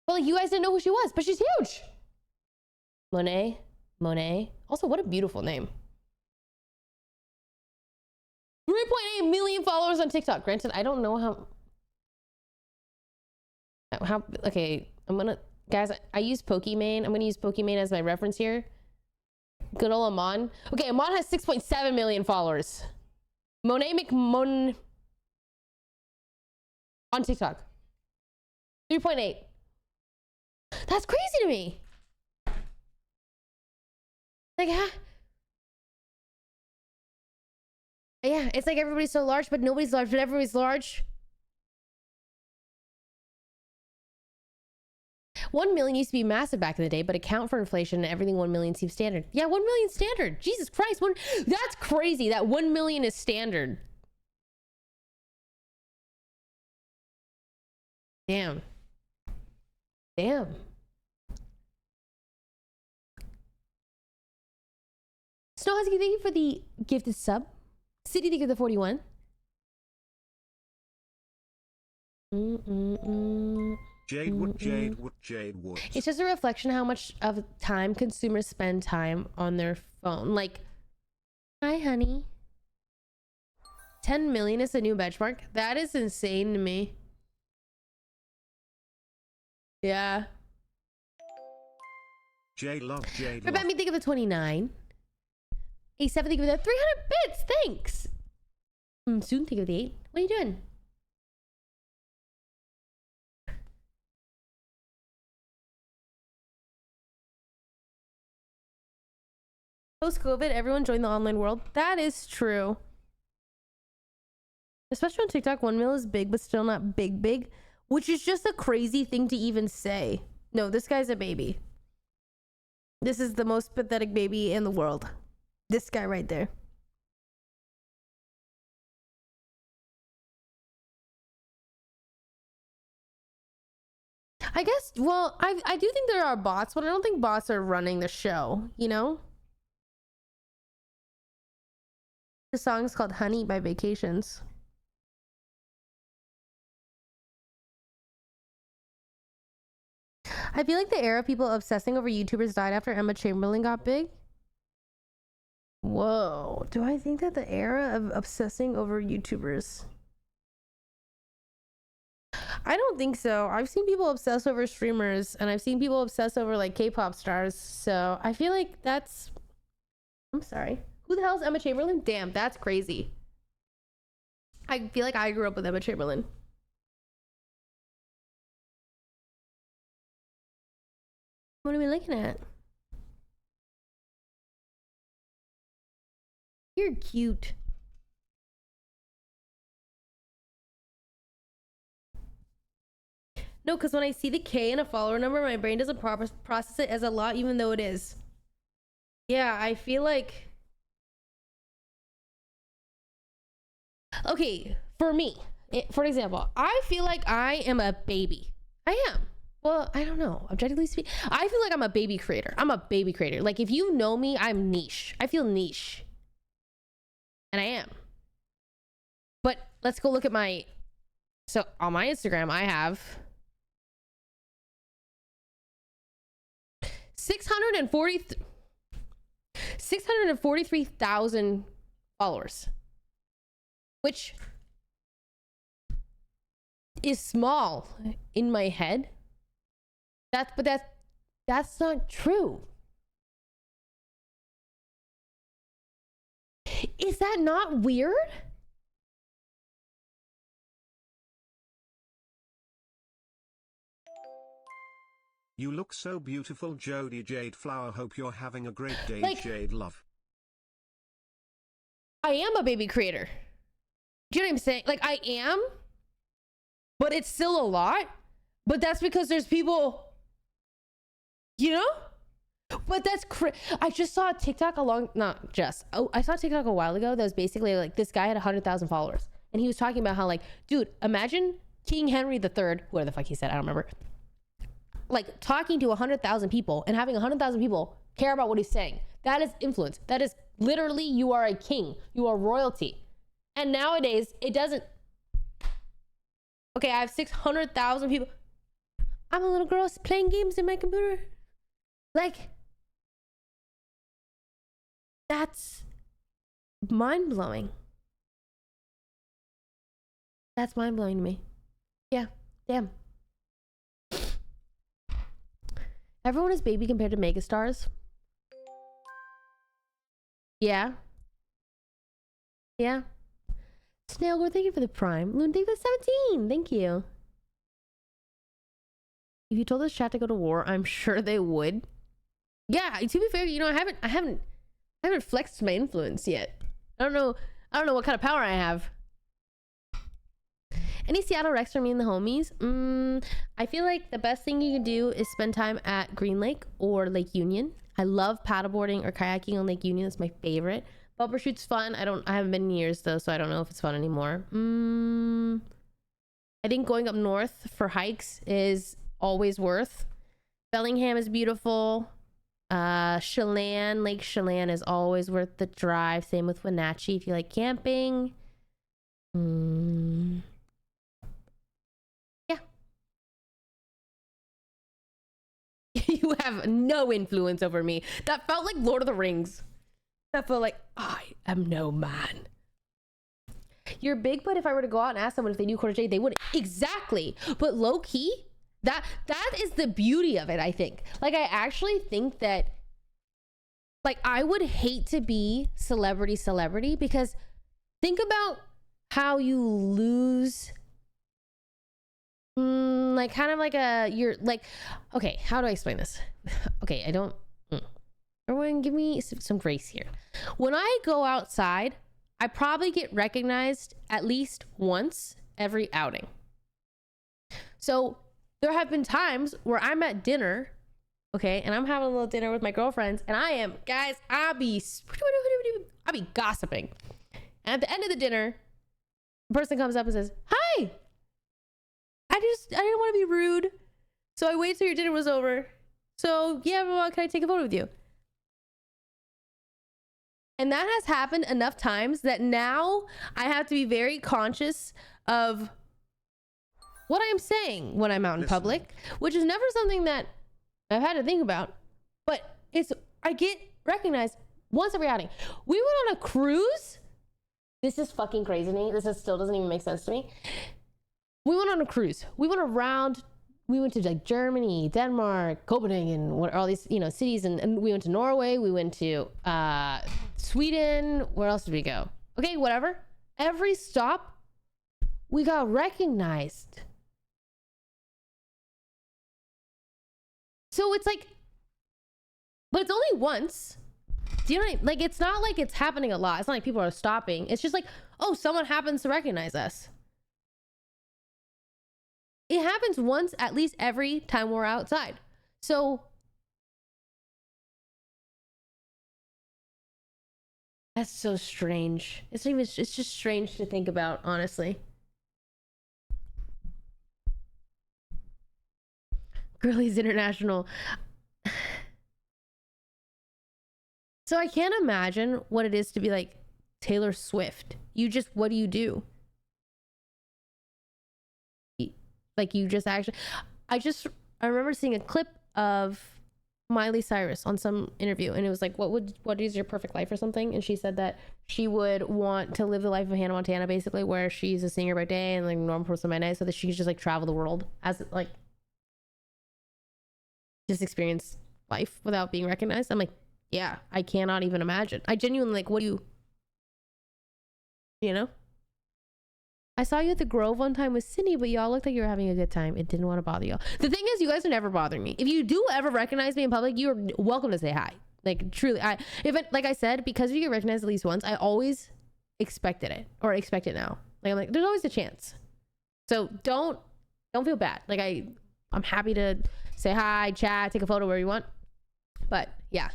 But like, you guys didn't know who she was, but she's huge. Monet. Also, what a beautiful name. 3.8 million followers on TikTok. Granted, I don't know how, okay, guys, I use Pokimane. I'm gonna use Pokimane as my reference here. Good old Amon. Okay, Amon has 6.7 million followers. Monet McMon on TikTok. 3.8. That's crazy to me. Like, yeah, it's like everybody's so large, but nobody's large, but everybody's large. 1 million used to be massive back in the day, but account for inflation and everything, 1 million seems standard. Yeah, 1 million standard. Jesus Christ, that's crazy that 1 million is standard. Damn. Snow Husky, thank you for the gifted sub. City, thank you for the 41. Jade wood. It's just a reflection of how much of time consumers spend time on their phone. Like, hi, honey. 10 million is a new benchmark. That is insane to me. Yeah. Jade love. About me, think of the 29. A7, think of the 300 bits. Thanks. Soon think of the 8. What are you doing? Post-COVID, everyone joined the online world. That is true. Especially on TikTok, 1 mil is big, but still not big, which is just a crazy thing to even say. No, this guy's a baby. This is the most pathetic baby in the world. This guy right there. I guess, well, I do think there are bots, but I don't think bots are running the show, you know? The song's called Honey by Vacations. I feel like the era of people obsessing over YouTubers died after Emma Chamberlain got big. Whoa. Do I think that the era of obsessing over YouTubers? I don't think so. I've seen people obsess over streamers, and I've seen people obsess over like K-pop stars. So I feel like that's... I'm sorry. Who the hell is Emma Chamberlain? Damn, that's crazy. I feel like I grew up with Emma Chamberlain. What are we looking at? You're cute. No, because when I see the K in a follower number, my brain doesn't process it as a lot, even though it is. Yeah, I feel like... Okay, for me, for example, I feel like I am a baby. I am. Well, I don't know. Objectively speaking, I feel like I'm a baby creator. I'm a baby creator. Like, if you know me, I'm niche. I feel niche. And I am. But let's go look at my... So, on my Instagram, I have... 643,000 followers, which is small in my head. That's not true. Is that not weird? You look so beautiful, Jody Jade Flower. Hope you're having a great day, Like, Jade Love. I am a baby creator. Do you know what I'm saying? Like, I am, but it's still a lot. But that's because there's people, you know? But that's I just saw a TikTok I saw a TikTok a while ago that was basically like, this guy had 100,000 followers. And he was talking about how, like, dude, imagine King Henry III, whatever the fuck he said, I don't remember. Like, talking to 100,000 people and having 100,000 people care about what he's saying. That is influence. That is literally, you are a king. You are royalty. And nowadays, it doesn't... Okay, I have 600,000 people. I'm a little girl playing games in my computer. Like, that's mind-blowing. That's mind-blowing to me. Yeah, damn. Everyone is baby compared to megastars. Yeah. Yeah. Snailgore, thank you for the prime. Loon, thank you for the 17. Thank you. If you told this chat to go to war, I'm sure they would. Yeah, to be fair, you know, I haven't flexed my influence yet. I don't know what kind of power I have. Any Seattle Rex for me and the homies? I feel like the best thing you can do is spend time at Green Lake or Lake Union. I love paddleboarding or kayaking on Lake Union. That's my favorite. Bumper shoot's fun. I haven't been in years though, so I don't know if it's fun anymore. I think going up north for hikes is always worth. Bellingham is beautiful. Chelan, Lake Chelan is always worth the drive. Same with Wenatchee if you like camping. Yeah. You have no influence over me. That felt like Lord of the Rings. That felt like, I am no man. You're big, but if I were to go out and ask someone if they knew QuarterJade, they wouldn't. Exactly. But low key, that is the beauty of it, I think. Like, I actually think that, like, I would hate to be celebrity because think about how you lose, like, kind of like you're like, okay, how do I explain this? Okay, I don't, everyone give me some grace here. When I go outside, I probably get recognized at least once every outing. So there have been times where I'm at dinner Okay, and I'm having a little dinner with my girlfriends, and I'll be gossiping. And at the end of the dinner, a person comes up and says, "Hi, I didn't want to be rude, so I waited till your dinner was over. So yeah, well, can I take a photo with you?" And that has happened enough times that now I have to be very conscious of what I'm saying when I'm out in public, which is never something that I've had to think about, but I get recognized once every outing. We went on a cruise. This is fucking crazy to me. Still doesn't even make sense to me. We went on a cruise. We went around. We went to like Germany, Denmark, Copenhagen, all these, cities. And we went to Norway. We went to Sweden. Where else did we go? Okay, whatever. Every stop, we got recognized. So it's like, but it's only once. Do you know what I mean? Like, it's not like it's happening a lot. It's not like people are stopping. It's just like, oh, someone happens to recognize us. It happens once at least every time we're outside. So that's so strange. It's just strange to think about, honestly. Girlies International. So I can't imagine what it is to be like Taylor Swift. What do you do? Like, you just actually, I remember seeing a clip of Miley Cyrus on some interview, and it was like, what is your perfect life or something? And she said that she would want to live the life of Hannah Montana, basically, where she's a singer by day and like a normal person by night, so that she could just like travel the world as like just experience life without being recognized. I'm like, yeah, I cannot even imagine. I genuinely, like, what do you I saw you at the Grove one time with Sydney, but y'all looked like you were having a good time. It didn't want to bother y'all. The thing is, you guys are never bothering me. If you do ever recognize me in public, you're welcome to say hi. Like, truly, like I said, because you get recognized at least once, I always expect it now. Like, I'm like, there's always a chance. So don't feel bad. Like, I'm happy to say hi, chat, take a photo where you want. But yeah.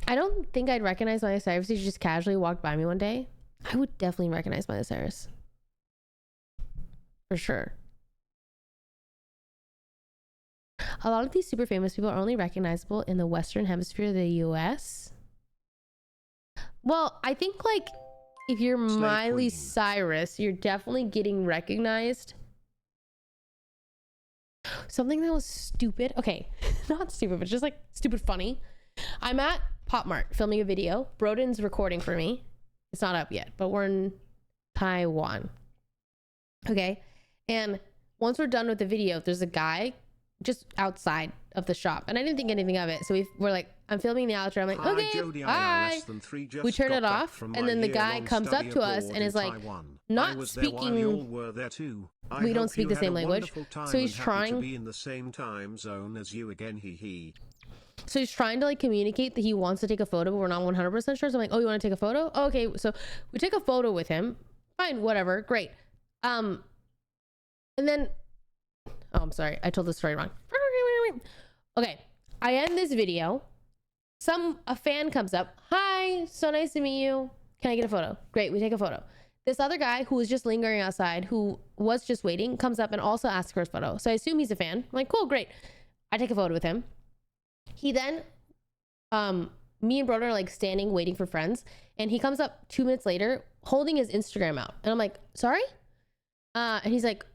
I don't think I'd recognize Miley Cyrus if she just casually walked by me one day. I would definitely recognize Miley Cyrus. For sure. A lot of these super famous people are only recognizable in the Western Hemisphere of the US. Well, I think like if you're Miley Cyrus, you're definitely getting recognized. Something that was stupid. Okay, not stupid, but just like stupid funny. I'm at Pop Mart filming a video. Broden's recording for me. It's not up yet, but we're in Taiwan. Okay. And once we're done with the video, there's a guy just outside of the shop. And I didn't think anything of it. So we're like, I'm filming the outro. I'm like, okay, Jody, bye. We turn it off. And then the guy comes up to us and is like, not speaking. We don't speak the same language. So he's trying to be in the same time zone as you again. So he's trying to like communicate that he wants to take a photo, but we're not 100% sure. So I'm like, oh, you want to take a photo? Oh, okay. So we take a photo with him. Fine, whatever. Great. And then, oh, I'm sorry. I told the story wrong. Okay. I end this video. A fan comes up. Hi, so nice to meet you. Can I get a photo? Great. We take a photo. This other guy who was just lingering outside, who was just waiting, comes up and also asks for a photo. So I assume he's a fan. I'm like, cool, great. I take a photo with him. He then, me and Broden are like standing waiting for friends, and he comes up 2 minutes later holding his Instagram out, and I'm like, sorry? And he's like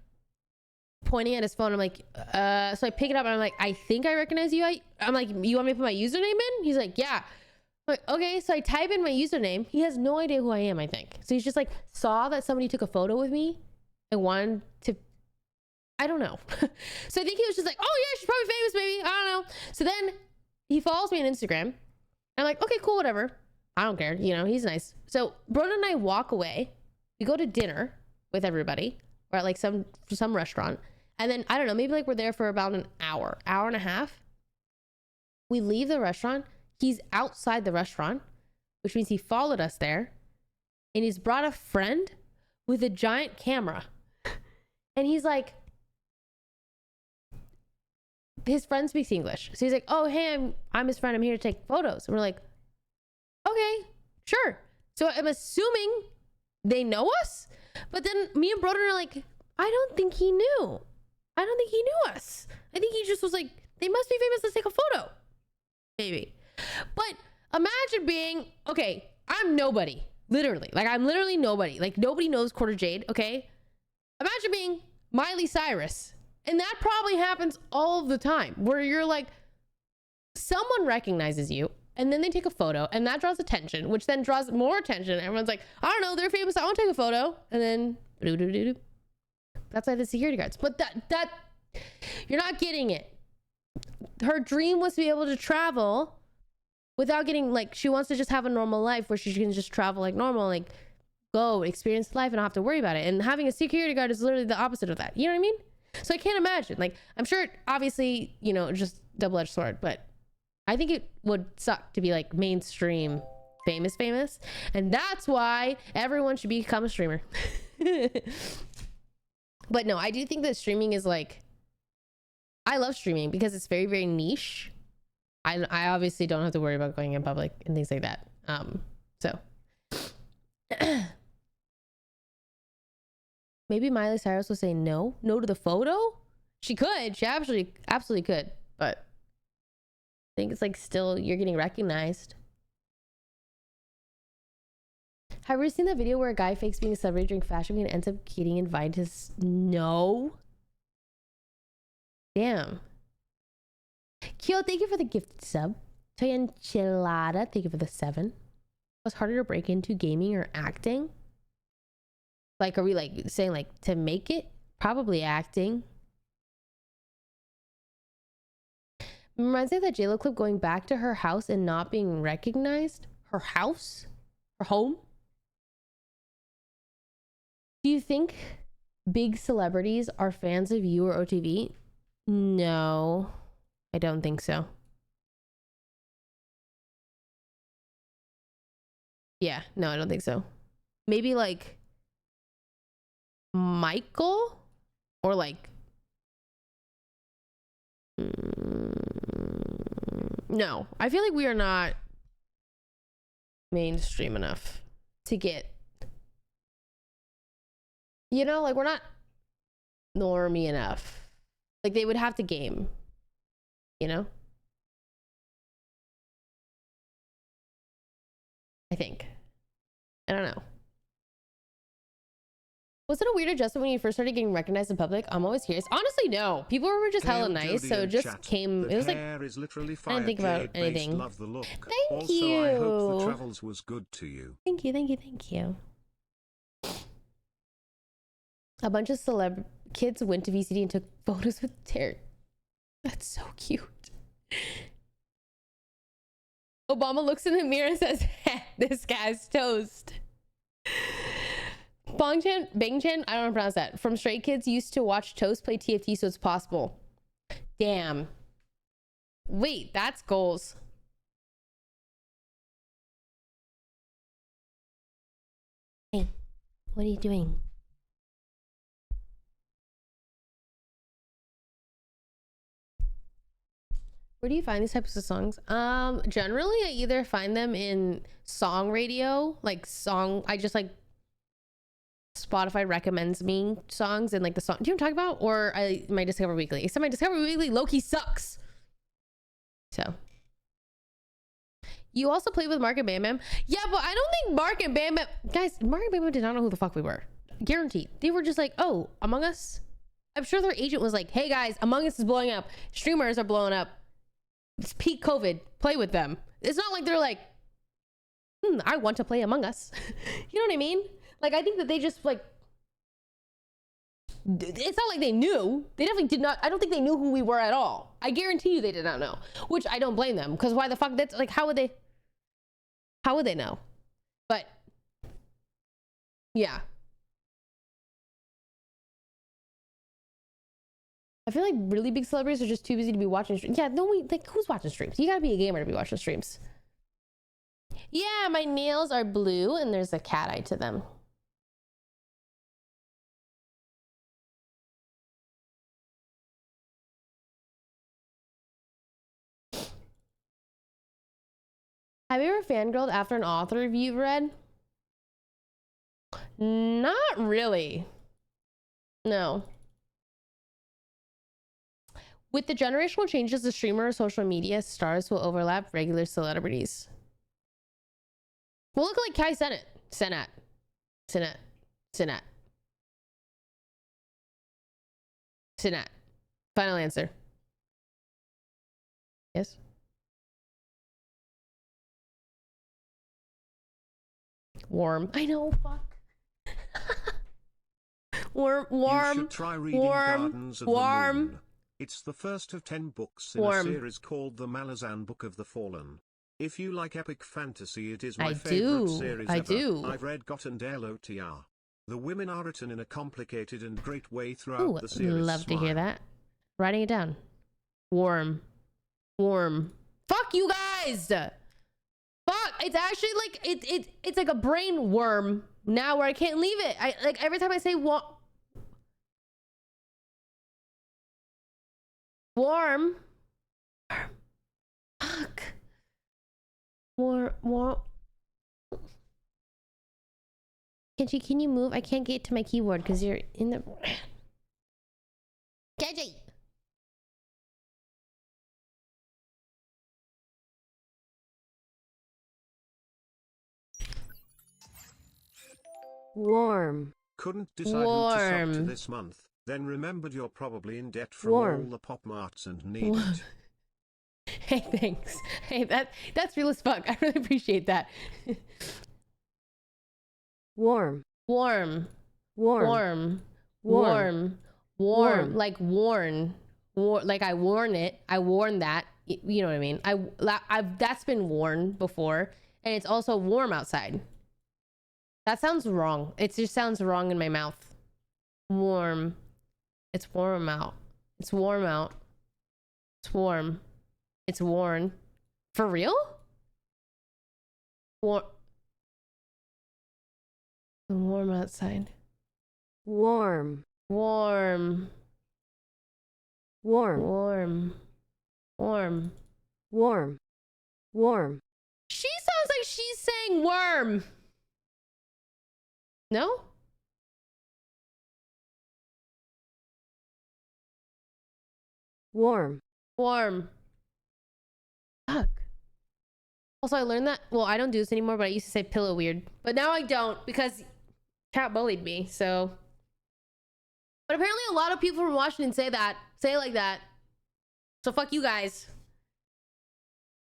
pointing at his phone. I'm like, so I pick it up and I'm like, I think I recognize you. I'm like, you want me to put my username in? He's like, yeah. I'm like, okay. So I type in my username. He has no idea who I am, I think. So he's just like, saw that somebody took a photo with me and wanted to, I don't know. So I think he was just like, oh yeah, she's probably famous, maybe. I don't know. So then he follows me on Instagram. I'm like, okay, cool, whatever. I don't care. He's nice. So Broden and I walk away. We go to dinner with everybody, or at like some restaurant. And then, I don't know, maybe like we're there for about an hour and a half. We leave the restaurant. He's outside the restaurant, which means he followed us there. And he's brought a friend with a giant camera. And he's like, his friend speaks English. So he's like, oh, hey, I'm his friend. I'm here to take photos. And we're like, okay, sure. So I'm assuming they know us. But then me and Broden are like, I don't think he knew. I don't think he knew us. I think he just was like, they must be famous. Let's take a photo. Maybe. But imagine being, okay, I'm nobody. Literally. Like, I'm literally nobody. Like, nobody knows QuarterJade, okay? Imagine being Miley Cyrus. And that probably happens all the time, where you're like, someone recognizes you, and then they take a photo, and that draws attention, which then draws more attention. Everyone's like, I don't know, they're famous, I want to take a photo. And then, that's why the security guards. But that, you're not getting it. Her dream was to be able to travel without getting, like, she wants to just have a normal life where she can just travel like normal, like, go experience life and not have to worry about it. And having a security guard is literally the opposite of that. You know what I mean? So I can't imagine. Like, I'm sure, obviously, you know, just double-edged sword, but I think it would suck to be like mainstream famous. And that's why everyone should become a streamer. But no, I do think that streaming is like, I love streaming because it's very, very niche. I obviously don't have to worry about going in public and things like that. So maybe Miley Cyrus will say no to the photo. She could. She absolutely could. But I think it's like still you're getting recognized. Have you ever seen that video where a guy fakes being a celebrity during Fashion Week and ends up getting invited to no? Damn. Kyo, thank you for the gifted sub. Toy Enchilada, thank you for the 7. Was harder to break into gaming or acting? Like, are we like saying like to make it? Probably acting. Reminds me of that JLo clip going back to her house and not being recognized. Her house? Her home? Do you think big celebrities are fans of you or OTV? No, I don't think so. Yeah, no, I don't think so. Maybe like Michael or like no, I feel like we are not mainstream enough to get, you know, like we're not normie enough. Like they would have to game, you know? I think. I don't know. Was it a weird adjustment when you first started getting recognized in public? I'm always curious. Honestly, no. People were just hella nice, so it just came. It was like I didn't think about anything. Love the look. Thank also, you. I hope the travels was good to you. Thank you. A bunch of celeb kids went to VCD and took photos with Terry. That's so cute. Obama looks in the mirror and says, this guy's toast. Bangchan, I don't know how to pronounce that. From Stray Kids used to watch Toast play TFT, so it's possible. Damn. Wait, that's goals. Hey, what are you doing? Where do you find these types of songs? Generally I either find them in song radio, like song, I just like Spotify recommends me songs and like the song. Do you know what I'm talking about? Or my Discover Weekly. Except my Discover Weekly low-key sucks. So. You also played with Mark and Bam Bam. Yeah, but I don't think Mark and Bam Bam... Guys, Mark and Bam Bam did not know who the fuck we were. Guaranteed. They were just like, oh, Among Us? I'm sure their agent was like, hey guys, Among Us is blowing up. Streamers are blowing up. It's peak COVID. Play with them. It's not like they're like, I want to play Among Us. You know what I mean? Like, I think that they just, like, it's not like they knew. They definitely did not. I don't think they knew who we were at all. I guarantee you they did not know, which I don't blame them, because why the fuck, that's, like, how would they know? But, yeah. I feel like really big celebrities are just too busy to be watching streams. Yeah, like, who's watching streams? You gotta be a gamer to be watching streams. Yeah, my nails are blue, and there's a cat eye to them. Have you ever fangirled after an author you've read? Not really. No. With the generational changes, the streamer social media stars will overlap regular celebrities. We'll look like Kai Cenat. Final answer. Yes. Warm. I know, fuck. warm. You should try reading Gardens of the Moon. It's the first of 10 books in a series called The Malazan Book of the Fallen. If you like epic fantasy, it is my favorite series ever. I've read Got and LOTR. The women are written in a complicated and great way throughout the series. Love to hear that. Writing it down. Warm. Fuck you guys! Fuck! It's actually like it's like a brain worm now where I can't leave it. I like every time I say warm. Fuck. Warm. Kenji, can you move? I can't get to my keyboard because you're in the... Kenji! Warm. Couldn't decide who to sub to this month, then remembered you're probably in debt from all the pop marts and need it. Hey, thanks. Hey, that's real as fuck. I really appreciate that. Warm. Like worn. Like I worn it. I worn that. You know what I mean? I've that's been worn before, and it's also warm outside. That sounds wrong. It just sounds wrong in my mouth. Warm. It's warm out. It's warm out. It's warm. It's worn. For real? Warm outside. Warm. She sounds like she's saying worm. No? Warm. Fuck. Also, I learned that, well, I don't do this anymore, but I used to say pillow weird. But now I don't because Cat bullied me, so. But apparently a lot of people from Washington say it like that. So fuck you guys.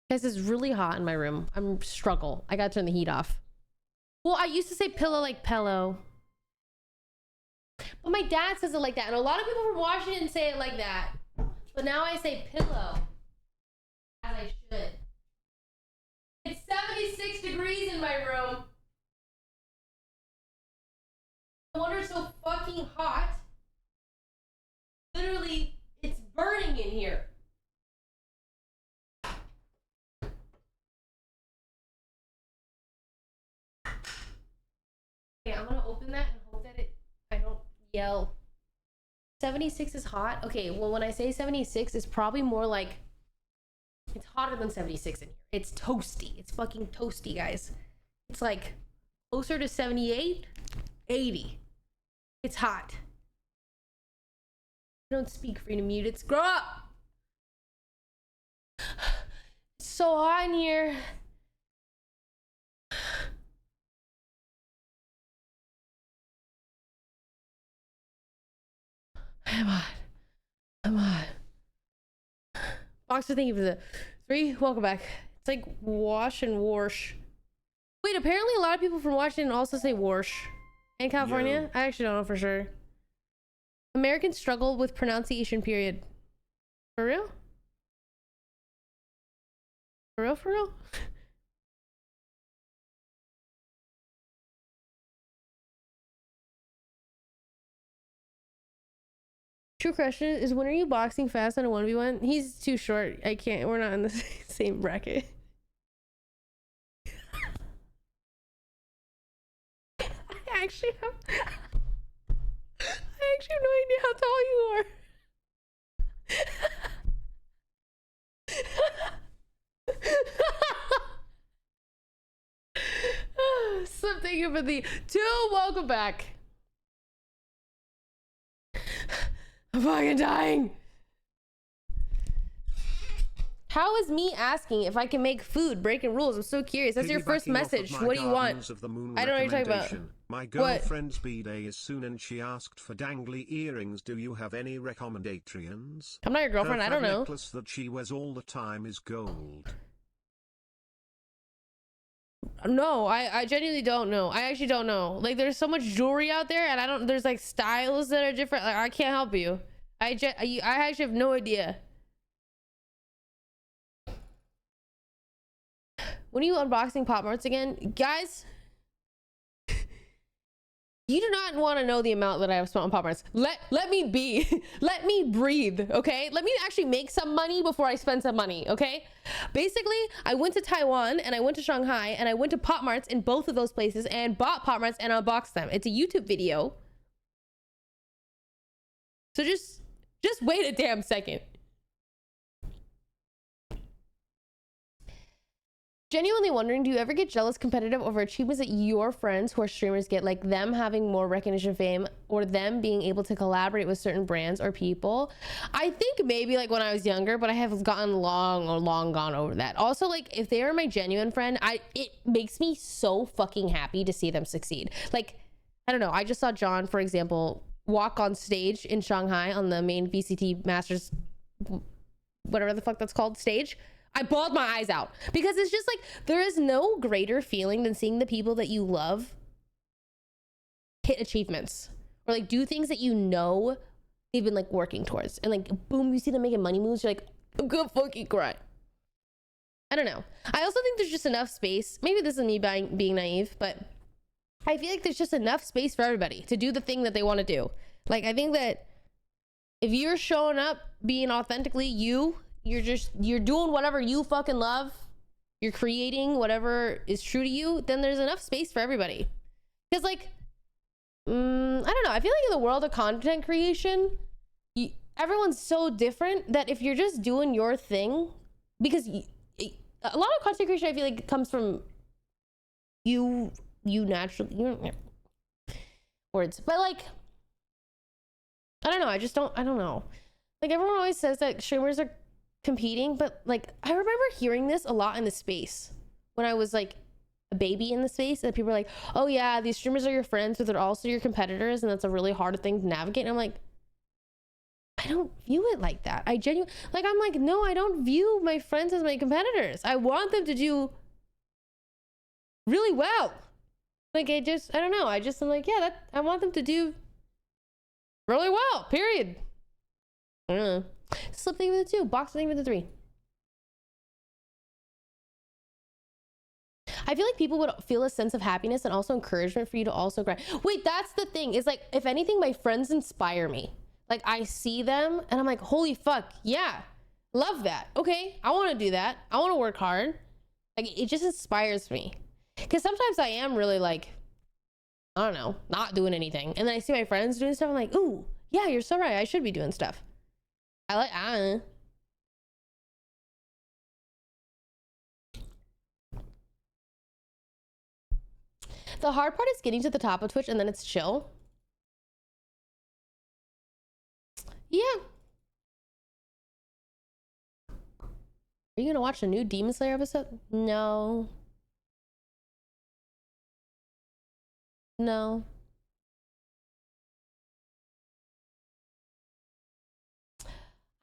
Guys, it's really hot in my room. I'm struggle. I gotta turn the heat off. Well, I used to say pillow like pillow. But my dad says it like that. And a lot of people from Washington say it like that. But now I say pillow. As I should. It's 76 degrees in my room. No wonder it's so fucking hot. Literally, it's burning in here. Okay, I'm gonna open that and hope that I don't yell. 76 is hot. Okay, well, when I say 76, it's probably more like it's hotter than 76 in here. It's toasty. It's fucking toasty, guys. It's like closer to 78, 80. It's hot. I don't speak free to mute. It's grow up. It's so hot in here. I'm hot. Boxer, thank you for the 3. Welcome back. It's like wash and wash. Wait, apparently a lot of people from Washington also say wash. In California? I actually don't know for sure. Americans struggle with pronunciation, period. For real? For real? True question is, when are you boxing fast on a 1v1? He's too short. I can't. We're not in the same bracket. I actually have no idea how tall you are. Thank you for the 2. Welcome back. I'm fucking dying. How is me asking if I can make food breaking rules? I'm so curious. That's your first message. What do you want? I don't know what you're talking about. My girlfriend's B-day is soon and she asked for dangly earrings. Do you have any recommendations? I'm not your girlfriend. I don't know. The necklace that she wears all the time is gold. No, I genuinely don't know. I actually don't know. Like, there's so much jewelry out there, and there's like styles that are different. Like, I can't help you. I actually have no idea. When are you unboxing Pop Marts again? Guys, you do not want to know the amount that I have spent on Pop Marts. Let me be. Let me breathe, okay? Let me actually make some money before I spend some money, okay? Basically, I went to Taiwan and I went to Shanghai and I went to Pop Marts in both of those places and bought Pop Marts and unboxed them. It's a YouTube video. So just wait a damn second. Genuinely wondering, do you ever get jealous competitive over achievements that your friends who are streamers get, like them having more recognition, fame, or them being able to collaborate with certain brands or people? I think maybe like when I was younger, but I have gotten long gone over that. Also, like if they are my genuine friend, it makes me so fucking happy to see them succeed. Like, I don't know, I just saw John, for example, walk on stage in Shanghai on the main VCT Masters, whatever the fuck that's called, stage. I bawled my eyes out because it's just like, there is no greater feeling than seeing the people that you love hit achievements or like do things that you know they've been like working towards, and like boom, you see them making money moves, you're like, I'm gonna fucking cry. I don't know. I also think there's just enough space. Maybe this is me being naive, but I feel like there's just enough space for everybody to do the thing that they want to do. Like, I think that if you're showing up being authentically you're doing whatever you fucking love, you're creating whatever is true to you, then there's enough space for everybody. Because like, I don't know, I feel like in the world of content creation, everyone's so different that if you're just doing your thing, because a lot of content creation I feel like comes from you naturally, words, but like, I don't know, I don't know. Like, everyone always says that streamers are competing, but like, I remember hearing this a lot in the space when I was like a baby in the space, that people were like, oh yeah, these streamers are your friends, but they're also your competitors, and that's a really hard thing to navigate. And I'm like, I don't view it like that. I'm like, no, I don't view my friends as my competitors. I want them to do really well. Like, I don't know, I'm like, yeah, I want them to do really well, period. I don't know. Slip thing with the 2, box thing with the 3. I feel like people would feel a sense of happiness and also encouragement for you to also grind. Wait, that's the thing, is like, if anything, my friends inspire me. Like, I see them and I'm like, holy fuck, yeah, love that. Okay, I want to do that. I want to work hard. Like, it just inspires me. Because sometimes I am really like, I don't know, not doing anything. And then I see my friends doing stuff. I'm like, ooh, yeah, you're so right. I should be doing stuff. I don't know. The hard part is getting to the top of Twitch and then it's chill. Yeah. Are you gonna watch a new Demon Slayer episode? No. No.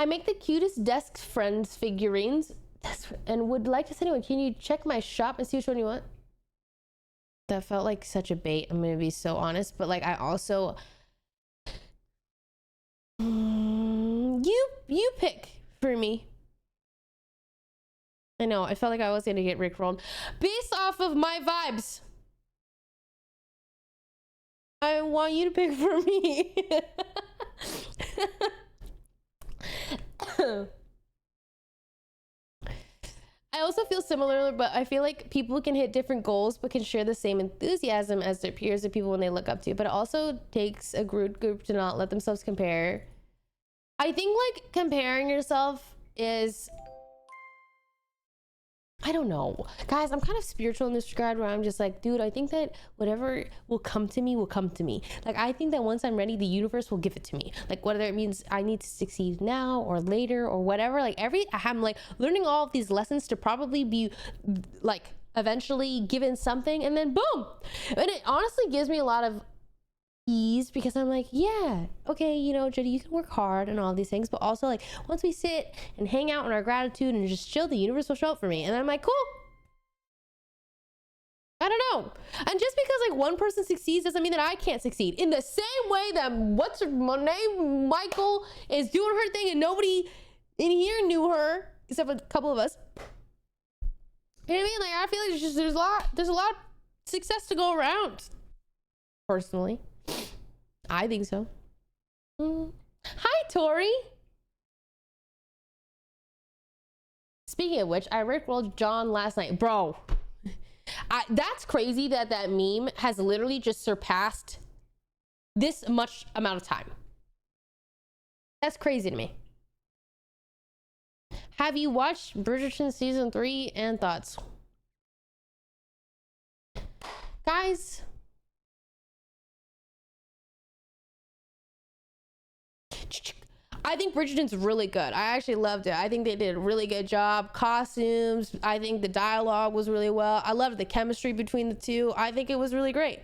I make the cutest desk friends figurines and would like to send anyone. Can you check my shop and see which one you want? That felt like such a bait. I'm gonna be so honest, but like, I also you pick for me. I know, I felt like I was gonna get rickrolled based off of my vibes. I want you to pick for me. I also feel similar, but I feel like people can hit different goals but can share the same enthusiasm as their peers or people when they look up to you. But it also takes a group to not let themselves compare. I think like comparing yourself is, I I don't know, guys. I'm kind of spiritual in this regard, where I'm just like, dude, I think that whatever will come to me will come to me. Like, I think that once I'm ready, the universe will give it to me. Like, whether it means I need to succeed now or later or whatever. Like, I'm like learning all of these lessons to probably be like eventually given something, and then boom. And it honestly gives me a lot of ease, because I'm like, yeah, okay, you know, Jody, you can work hard and all these things, but also like once we sit and hang out in our gratitude and just chill, the universe will show up for me. And I'm like, cool. I don't know. And just because like one person succeeds doesn't mean that I can't succeed. In the same way that what's her name, Michael, is doing her thing and nobody in here knew her except for a couple of us. You know what I mean? Like, I feel like there's a lot of success to go around. Personally, I think so. Hi, Tori. Speaking of which, I rickrolled John last night, bro. That's crazy that meme has literally just surpassed this much amount of time. That's crazy to me. Have you watched Bridgerton season 3 and thoughts? Guys, I think Bridgerton's really good. I actually loved it. I think they did a really good job. Costumes, I think the dialogue was really well. I loved the chemistry between the two. I think it was really great.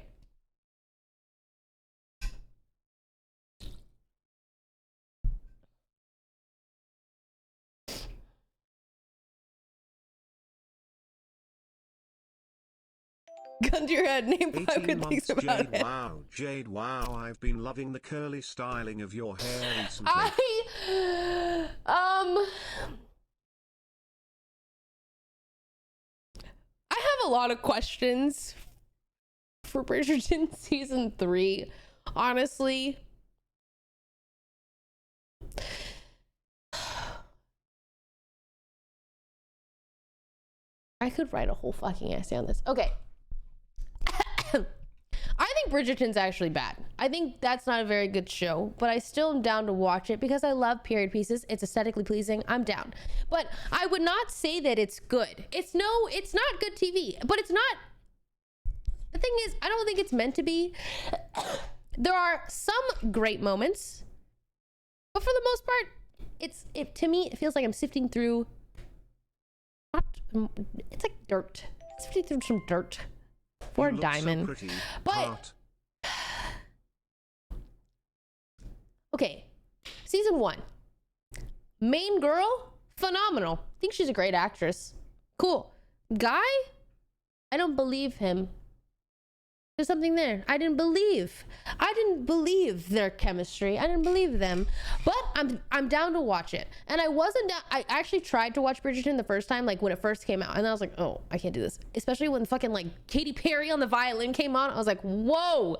Gun to your head, name 5 good things about Jade, it. wow, Jade, wow, I've been loving the curly styling of your hair recently. I have a lot of questions for Bridgerton season 3, honestly. I could write a whole fucking essay on this. Okay. I think Bridgerton's actually bad. I think that's not a very good show, but I still am down to watch it because I love period pieces. It's aesthetically pleasing. I'm down. But I would not say that it's good. It's not good TV, but it's not. The thing is, I don't think it's meant to be. There are some great moments, but for the most part, to me, it feels like I'm sifting through, it's like dirt. Sifting through some dirt. For a diamond. So pretty, but okay, season 1, main girl, phenomenal. Think she's a great actress. Cool. Guy, I don't believe him. There's something there. I didn't believe their chemistry. I didn't believe them. But I'm down to watch it. And I wasn't down. I actually tried to watch Bridgerton the first time, like when it first came out, and I was like, oh, I can't do this. Especially when fucking like Katy Perry on the violin came on. I was like, whoa,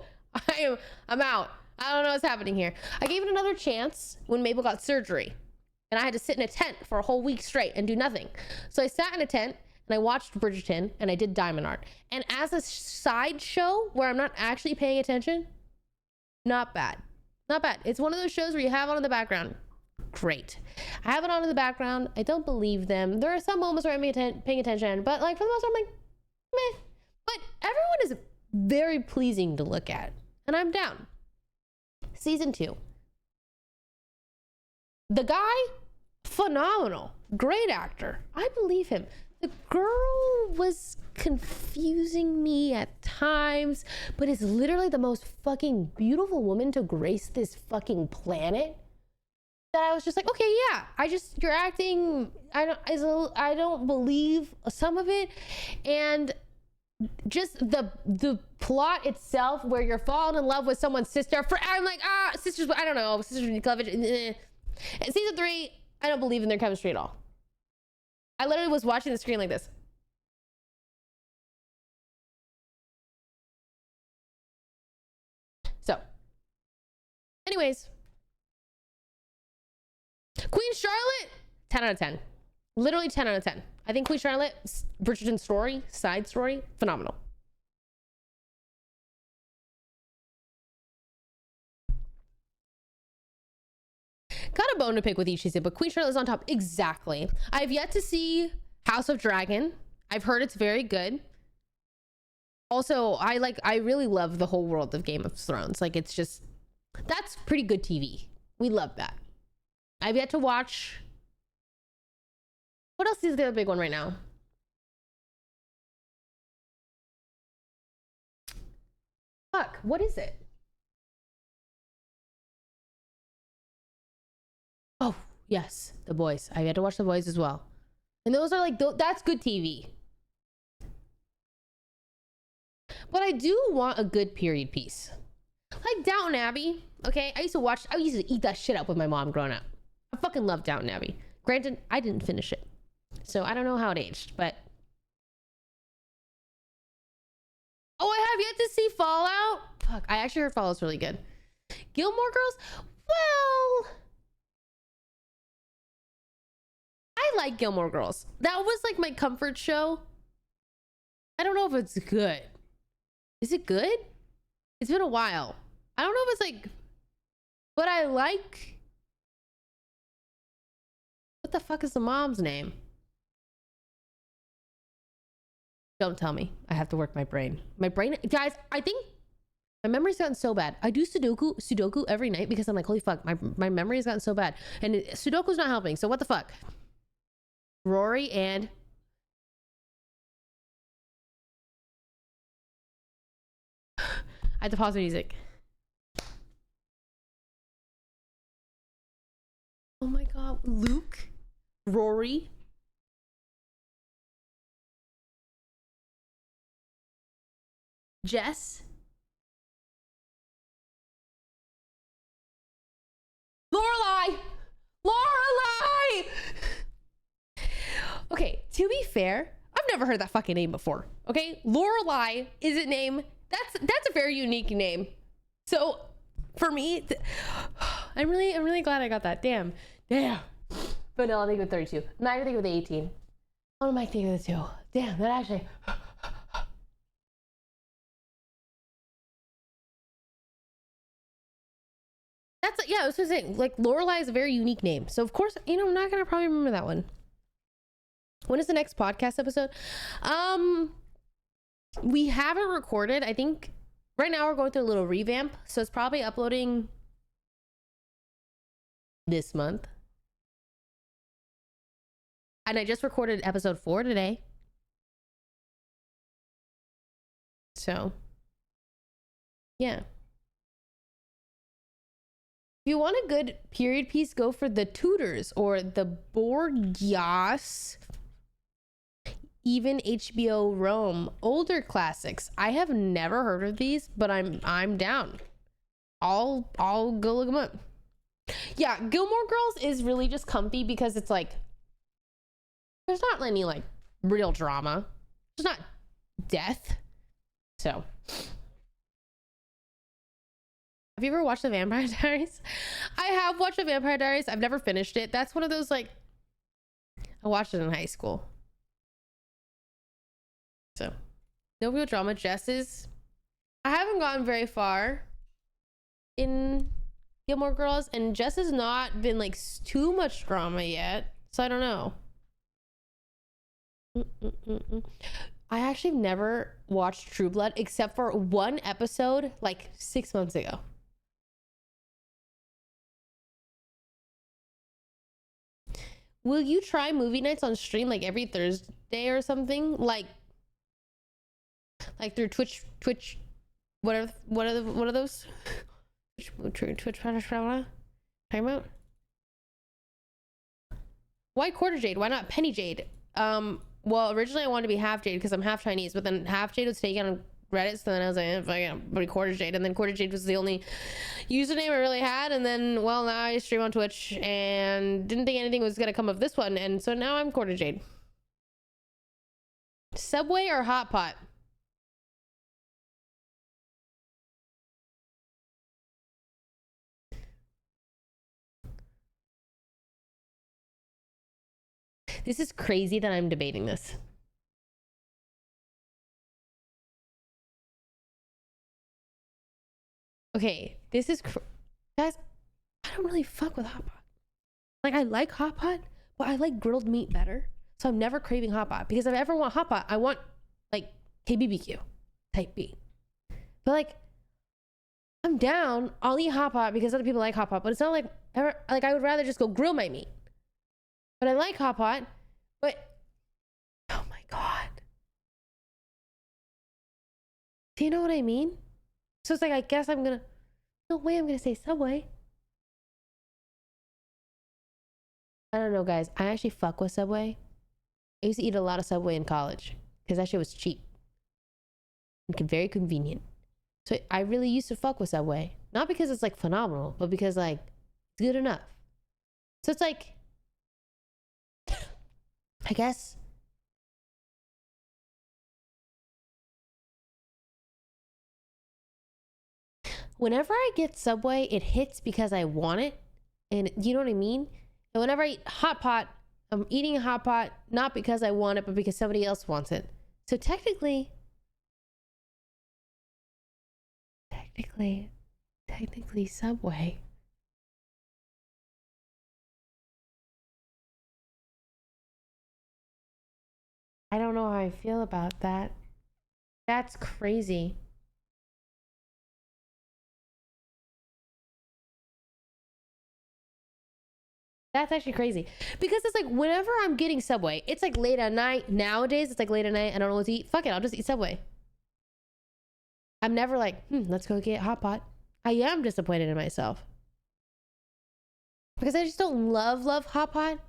I'm out. I don't know what's happening here. I gave it another chance when Mabel got surgery, and I had to sit in a tent for a whole week straight and do nothing. So I sat in a tent and I watched Bridgerton and I did Diamond Art. And as a side show where I'm not actually paying attention, not bad. Not bad. It's one of those shows where you have it on in the background. Great. I have it on in the background. I don't believe them. There are some moments where I'm paying attention, but like for the most part, I'm like, meh. But everyone is very pleasing to look at, and I'm down. Season 2. The guy, phenomenal. Great actor. I believe him. The girl was confusing me at times, but is literally the most fucking beautiful woman to grace this fucking planet. That I was just like, okay, yeah, you're acting. I don't believe some of it, and just the plot itself, where you're falling in love with someone's sister. I'm like, sisters. I don't know, sisters cleavage. And season 3, I don't believe in their chemistry at all. I literally was watching the screen like this. So, anyways, Queen Charlotte, 10 out of 10. Literally 10 out of 10. I think Queen Charlotte, Bridgerton story, side story, phenomenal. Got a bone to pick with each season, but Queen Charlotte's on top. Exactly. I've yet to see House of Dragon. I've heard it's very good. Also, I really love the whole world of Game of Thrones. Like, it's just, that's pretty good TV. We love that. I've yet to watch. What else is the other big one right now? Fuck, what is it? Oh, yes, The Boys. I've yet to watch The Boys as well. And those are like, that's good TV. But I do want a good period piece. Like Downton Abbey, okay? I used to eat that shit up with my mom growing up. I fucking love Downton Abbey. Granted, I didn't finish it. So I don't know how it aged, but... Oh, I have yet to see Fallout? Fuck, I actually heard Fallout's really good. Gilmore Girls? Well... I like Gilmore Girls. That was like my comfort show. I don't know if it's good. Is it good? It's been a while. I don't know if it's like... But I like... What the fuck is the mom's name? Don't tell me. I have to work my brain. My brain... Guys, I think my memory's gotten so bad. I do Sudoku every night because I'm like, holy fuck, my memory has gotten so bad. And Sudoku's not helping, so what the fuck? Rory and... I had to pause the music. Oh my god. Luke, Rory, Jess, Lorelai. Okay, to be fair, I've never heard that fucking name before. Okay, Lorelai is a name that's a very unique name. So for me, I'm really glad I got that. Damn. But no, I'll think with 32. I'm not gonna think with 18. What am I thinking of the two? Damn, that actually. That's yeah. I was gonna say like Lorelai is a very unique name. So of course, I'm not gonna probably remember that one. When is the next podcast episode? We haven't recorded. I think right now we're going through a little revamp, so it's probably uploading this month. And I just recorded episode 4 today. So, yeah. If you want a good period piece, go for The Tudors or The Borgias. Even HBO Rome, older classics. I have never heard of these, but I'm down. I'll go look them up. Yeah, Gilmore Girls is really just comfy because it's like there's not any like real drama. There's not death. So, have you ever watched The Vampire Diaries? I have watched The Vampire Diaries. I've never finished it. That's one of those like I watched it in high school. So, no real drama. Jess's. I haven't gotten very far in Gilmore Girls, and Jess has not been like too much drama yet. So I don't know. I actually never watched True Blood except for one episode like 6 months ago. Will you try movie nights on stream like every Thursday or something? Like through Twitch, what are those? Twitch talking about? Why QuarterJade? Why not PennyJade? Well, originally I wanted to be half Jade because I'm half Chinese, but then half Jade was taken on Reddit, so then I was like, if I can be QuarterJade, and then QuarterJade was the only username I really had, and then well now I stream on Twitch and didn't think anything was gonna come of this one, and so now I'm QuarterJade. Subway or Hot Pot? This is crazy that I'm debating this. Okay, this is guys, I don't really fuck with Hot Pot. Like I like Hot Pot, but I like grilled meat better. So I'm never craving hot pot, because if I ever want hot pot, I want like KBBQ type B. But like, I'm down. I'll eat hot pot because other people like hot pot, but it's not like ever, like I would rather just go grill my meat. But I like hot pot. But oh my god, do you know what I mean? So it's like, I guess I'm gonna, no way I'm gonna say Subway. I don't know, guys. I actually fuck with Subway. I used to eat a lot of Subway in college because that shit was cheap and very convenient. So I really used to fuck with Subway. Not because it's like phenomenal, but because like it's good enough. So it's like, I guess whenever I get Subway, it hits because I want it. And you know what I mean? And whenever I eat hot pot, I'm eating a hot pot not because I want it, but because somebody else wants it. So technically Subway. I don't know how I feel about that. That's crazy. That's actually crazy. Because it's like, whenever I'm getting Subway, it's like late at night. Nowadays, it's like late at night. I don't know what to eat. Fuck it, I'll just eat Subway. I'm never like, let's go get hot pot. I am disappointed in myself. Because I just don't love hot pot.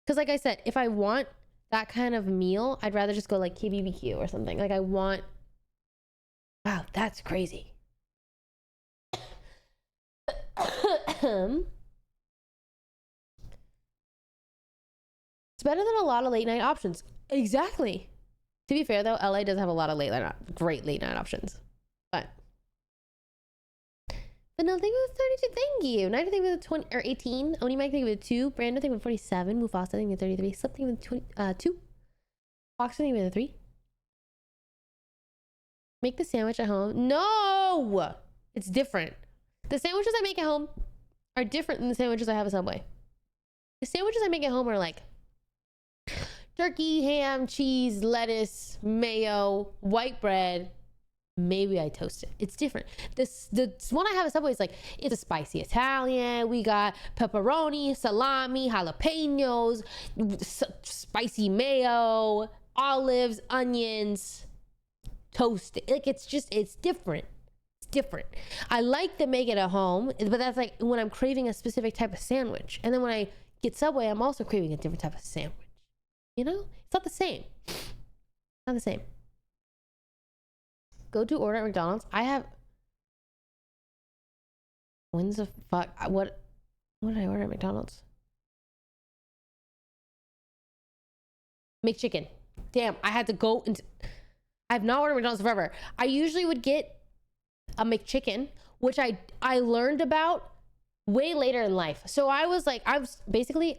Because like I said, if I want that kind of meal, I'd rather just go like KBBQ or something. Like I want, wow, that's crazy. It's better than a lot of late night options. Exactly. To be fair though, LA does have a lot of great late night options. But no, thank you with 32. Thank you. Night, I think with 20 or 18. Oni Mike, thank you with 2. Brando, thank you with 47. Mufasa, thank you with 33. Slip, thank you with 2. Fox, thank you with 3. Make the sandwich at home. No! It's different. The sandwiches I make at home are different than the sandwiches I have at Subway. The sandwiches I make at home are like turkey, ham, cheese, lettuce, mayo, white bread. Maybe I toast it. It's different. The one I have at Subway is like, it's a spicy Italian. We got pepperoni, salami, jalapenos, spicy mayo, olives, onions, toast. Like it's different. It's different. I like to make it at home, but that's like when I'm craving a specific type of sandwich. And then when I get Subway, I'm also craving a different type of sandwich. You know? It's not the same. Not the same. Go to order at McDonald's. I have. When's the fuck? What did I order at McDonald's? McChicken. Damn, I had to go and. I've not ordered McDonald's forever. I usually would get a McChicken, which I learned about way later in life. So I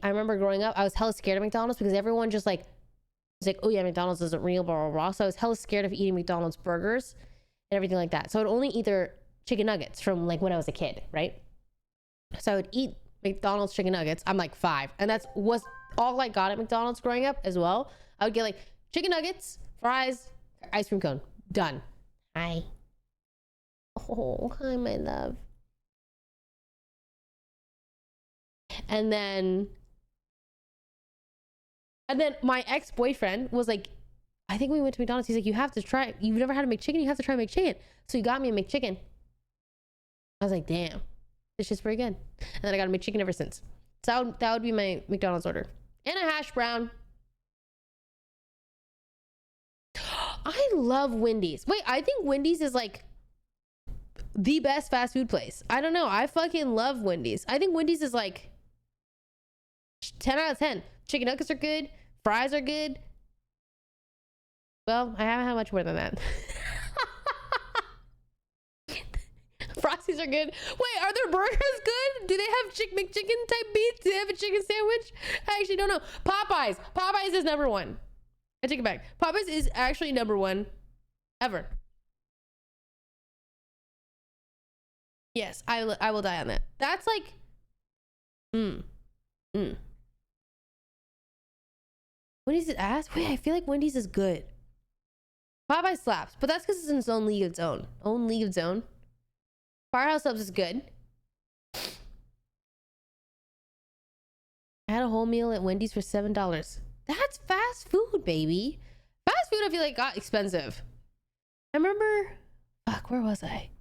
remember growing up, I was hella scared of McDonald's because everyone just like, it's like, oh yeah, McDonald's isn't real, blah, blah, blah. So I was hella scared of eating McDonald's burgers and everything like that. So I'd only eat their chicken nuggets from like when I was a kid, right? So I would eat McDonald's chicken nuggets. I'm like 5. And was all I got at McDonald's growing up as well. I would get like chicken nuggets, fries, ice cream cone. Done. Hi. Oh, hi, my love. And then my ex-boyfriend was like, I think we went to McDonald's. He's like, you have to try, you've never had a McChicken, you have to try McChicken. So he got me a McChicken. I was like, damn, this shit's pretty good. And then I got a McChicken ever since. So that would be my McDonald's order. And a hash brown. I love Wendy's. Wait, I think Wendy's is like the best fast food place. I don't know. I fucking love Wendy's. I think Wendy's is like 10 out of 10. Chicken nuggets are good. Fries are good. Well, I haven't had much more than that. Frosties are good. Wait, are their burgers good? Do they have McChicken type beef? Do they have a chicken sandwich? I actually don't know. Popeyes. Popeyes is number 1. I take it back. Popeyes is actually number 1 ever. Yes, I will die on that. That's like, Wendy's is ass? Wait, I feel like Wendy's is good. Popeye slaps, but that's because it's in its own league of its own. Firehouse Subs is good. I had a whole meal at Wendy's for $7. That's fast food, baby. Fast food, I feel like got expensive. I remember, fuck, where was I?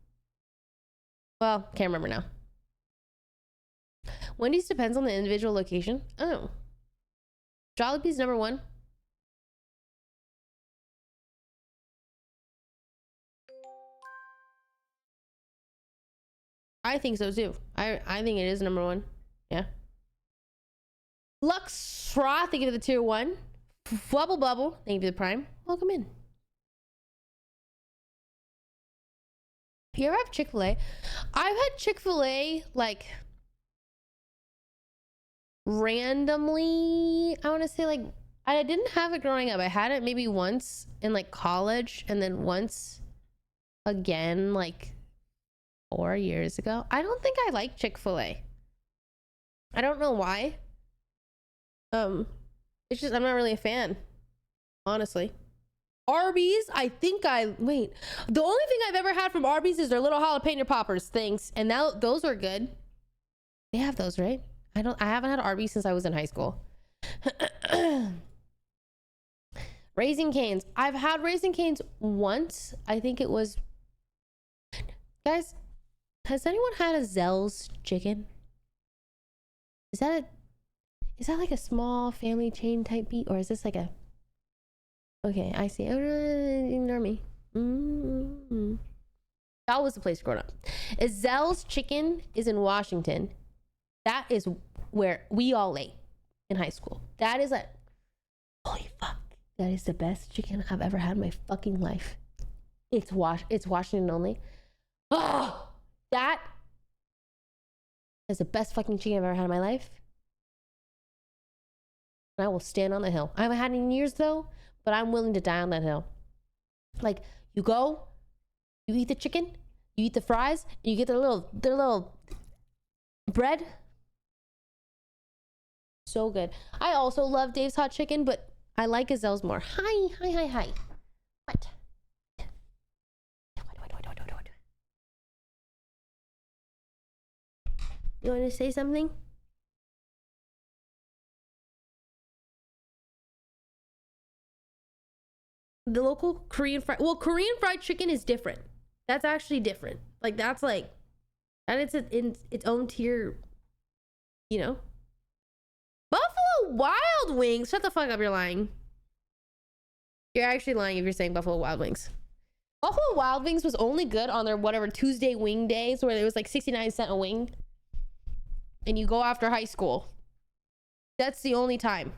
Well, can't remember now. Wendy's depends on the individual location. Oh. Jollibee's number one. I think so too. I think it is number one. Yeah. Lux Fra, thank you for the tier 1. Flubble Bubble, thank you for the prime. Welcome in. You ever have Chick-fil-A? I've had Chick-fil-A like randomly. I want to say like I didn't have it growing up. I had it maybe once in like college and then once again like 4 years ago. I don't think I like Chick-fil-A. I don't know why. It's just I'm not really a fan, honestly. Arby's, I think wait. The only thing I've ever had from Arby's is their little jalapeno poppers things, and now those are good. They have those, right? I haven't had Arby's since I was in high school. Raising Cane's. I've had Raising Cane's once. I think it was. Guys, has anyone had a Zell's chicken? Is that like a small family chain type beat, or is this like a? Okay, I see. Ignore me. That was the place growing up. Zell's Chicken is in Washington. That is where we all ate in high school. That is holy fuck. That is the best chicken I've ever had in my fucking life. It's Washington only. Oh, that is the best fucking chicken I've ever had in my life. And I will stand on the hill. I haven't had it in years though, but I'm willing to die on that hill. Like, you go, you eat the chicken, you eat the fries, and you get their little bread. So good. I also love Dave's Hot Chicken, but I like Gazelle's more. Hi. What? You want to say something? The local Korean fried chicken is different. That's actually different. Like that's like, and it's in its own tier, you know. Buffalo Wild Wings. Shut the fuck up. You're lying. You're actually lying if you're saying Buffalo Wild Wings. Buffalo Wild Wings was only good on their whatever Tuesday wing days where it was like 69 cents a wing. And you go after high school. That's the only time.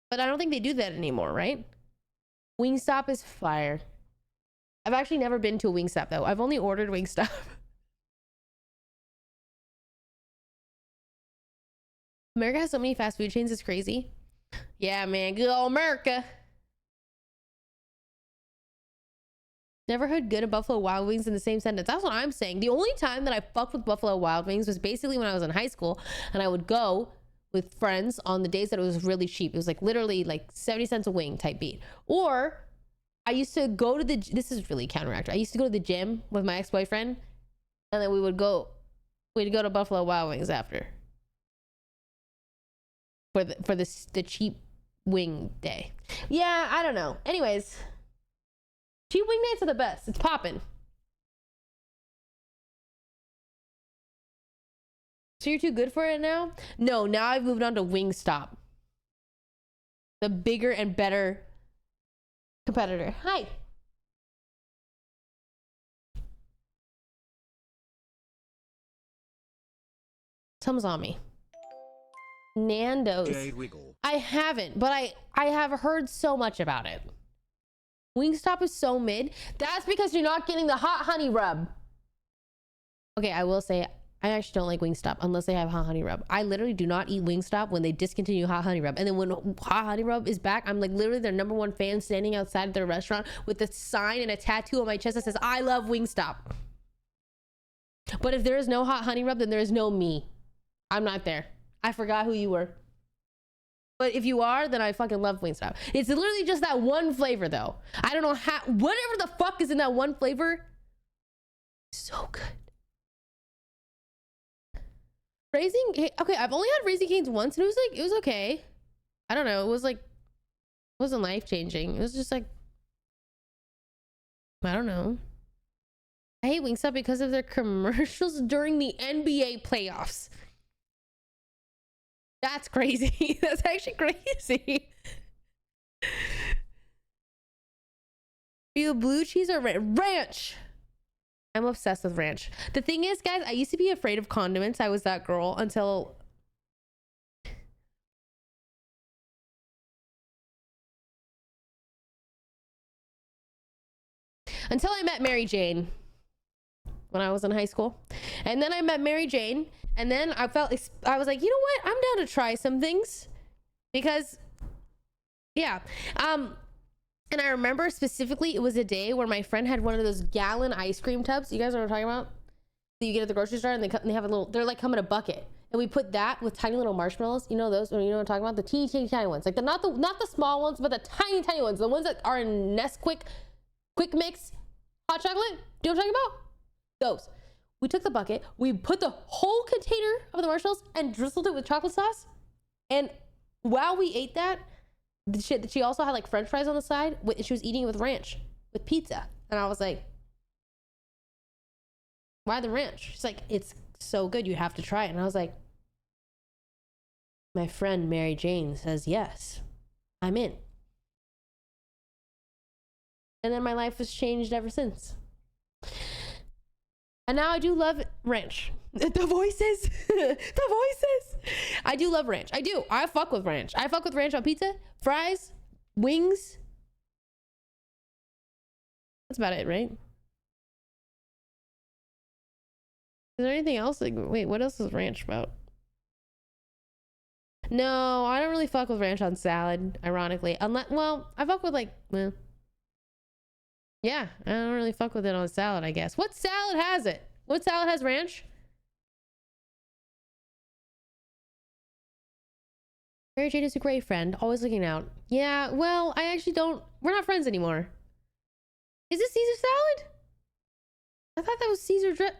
But I don't think they do that anymore, right? Wingstop is fire. I've actually never been to a Wingstop though. I've only ordered Wingstop. America has so many fast food chains, it's crazy. Yeah, man, good old America. Never heard good of Buffalo Wild Wings in the same sentence. That's what I'm saying. The only time that I fucked with Buffalo Wild Wings was basically when I was in high school and I would go with friends on the days that it was really cheap. It was like literally like 70 cents a wing type beat. Or I used to go to this is really counteractive. I used to go to the gym with my ex-boyfriend and then we'd go to Buffalo Wild Wings after. For the cheap wing day. Yeah, I don't know. Anyways, cheap wing nights are the best. It's popping. So you're too good for it now? No, now I've moved on to Wingstop. The bigger and better competitor. Hi. Someone's on me. Nando's. I haven't, but I have heard so much about it. Wingstop is so mid. That's because you're not getting the hot honey rub. Okay, I will say I actually don't like Wingstop unless they have hot honey rub. I literally do not eat Wingstop when they discontinue hot honey rub. And then when hot honey rub is back, I'm like literally their number one fan standing outside their restaurant with a sign and a tattoo on my chest that says, I love Wingstop. But if there is no hot honey rub, then there is no me. I'm not there. I forgot who you were. But if you are, then I fucking love Wingstop. It's literally just that one flavor, though. I don't know how, whatever the fuck is in that one flavor, so good. Raising, okay, I've only had Raising Cane's once, and it was okay. I don't know, it wasn't life-changing. It was just like, I don't know. I hate Wingstop because of their commercials during the NBA playoffs. That's crazy. That's actually crazy. Are you blue cheese or ranch? I'm obsessed with ranch. The thing is, guys, I used to be afraid of condiments. I was that girl until I met Mary Jane when I was in high school. And then I met Mary Jane. And then I was like, you know what? I'm down to try some things. Because, yeah. And I remember specifically, it was a day where my friend had one of those gallon ice cream tubs. You guys know what I'm talking about? That you get at the grocery store, and they have a little, they're like come in a bucket. And we put that with tiny little marshmallows. You know those? You know what I'm talking about? The teeny tiny ones. Like not the small ones, but the tiny ones. The ones that are in Nesquik, Quick Mix, hot chocolate. Do you know what I'm talking about? Those. We took the bucket, we put the whole container of the marshmallows and drizzled it with chocolate sauce. And while we ate that, she also had like French fries on the side. She was eating it with ranch, with pizza. And I was like, why the ranch? She's like, it's so good, you have to try it. And I was like, my friend Mary Jane says yes, I'm in. And then my life has changed ever since. And now I do love ranch. The voices. The voices. I do love ranch. I do. I fuck with ranch. I fuck with ranch on pizza, fries, wings. That's about it, right? Is there anything else? Like, wait, what else is ranch about? No, I don't really fuck with ranch on salad, ironically. Unless, well, I fuck with like, well, yeah, I don't really fuck with it on salad, I guess. What salad has it? What salad has ranch? Mary Jane is a great friend, always looking out. Yeah, well, I actually don't, we're not friends anymore. Is this Caesar salad? I thought that was Caesar drip.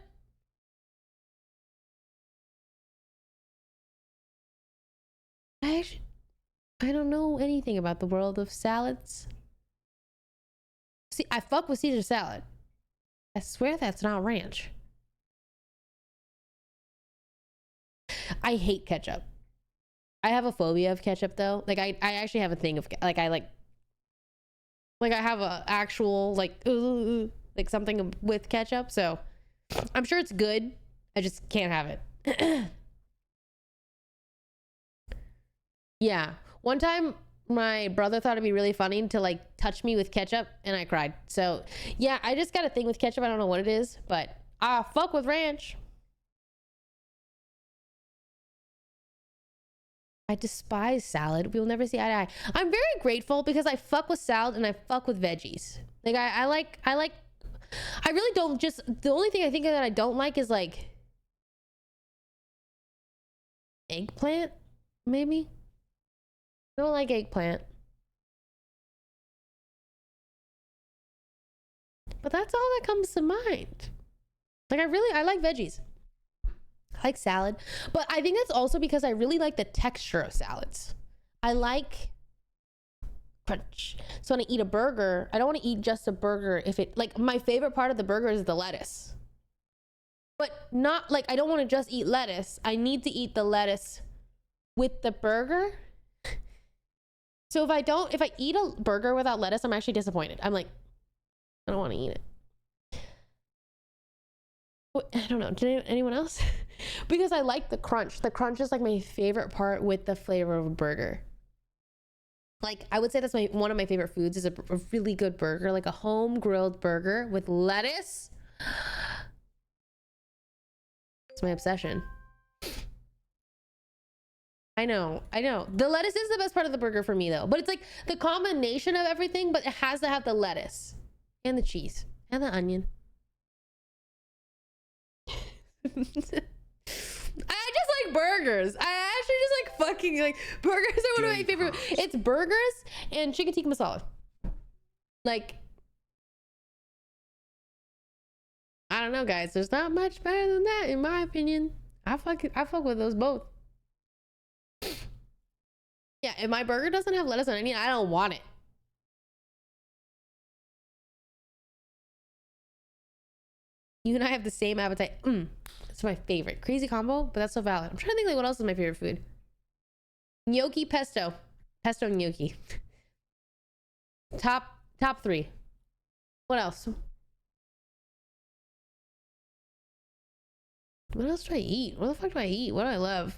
I don't know anything about the world of salads. See, I fuck with Caesar salad. I swear that's not ranch. I hate ketchup. I have a phobia of ketchup though. Like I actually have a thing of like I have a actual like something with ketchup. So I'm sure it's good. I just can't have it. Yeah. One time my brother thought it'd be really funny to like touch me with ketchup and I cried. So yeah, I just got a thing with ketchup. I don't know what it is, but I fuck with ranch. I despise salad. We'll never see eye to eye. I'm very grateful because I fuck with salad and I fuck with veggies. Like I really don't just, the only thing I think that I don't like is like eggplant, maybe. I don't like eggplant. But that's all that comes to mind. Like I like veggies. I like salad. But I think that's also because I really like the texture of salads. I like crunch. So when I eat a burger, I don't want to eat just a burger if it, like my favorite part of the burger is the lettuce. But not like, I don't want to just eat lettuce. I need to eat the lettuce with the burger. So if I eat a burger without lettuce, I'm actually disappointed. I'm like, I don't want to eat it. I don't know. Did anyone else? Because I like the crunch. The crunch is like my favorite part with the flavor of a burger. Like I would say that's one of my favorite foods is a really good burger, like a home grilled burger with lettuce. It's my obsession. I know. The lettuce is the best part of the burger for me though. But it's like the combination of everything, but it has to have the lettuce and the cheese and the onion. I just like burgers. I actually fucking like burgers are one of my favorite. It's burgers and chicken tikka masala. Like, I don't know, guys. There's not much better than that, in my opinion. I fuck with those both. Yeah, if my burger doesn't have lettuce on it, I don't want it. You and I have the same appetite. It's my favorite. Crazy combo, but that's so valid. I'm trying to think like what else is my favorite food. Gnocchi pesto. Pesto gnocchi. Top 3. What else? What else do I eat? What the fuck do I eat? What do I love?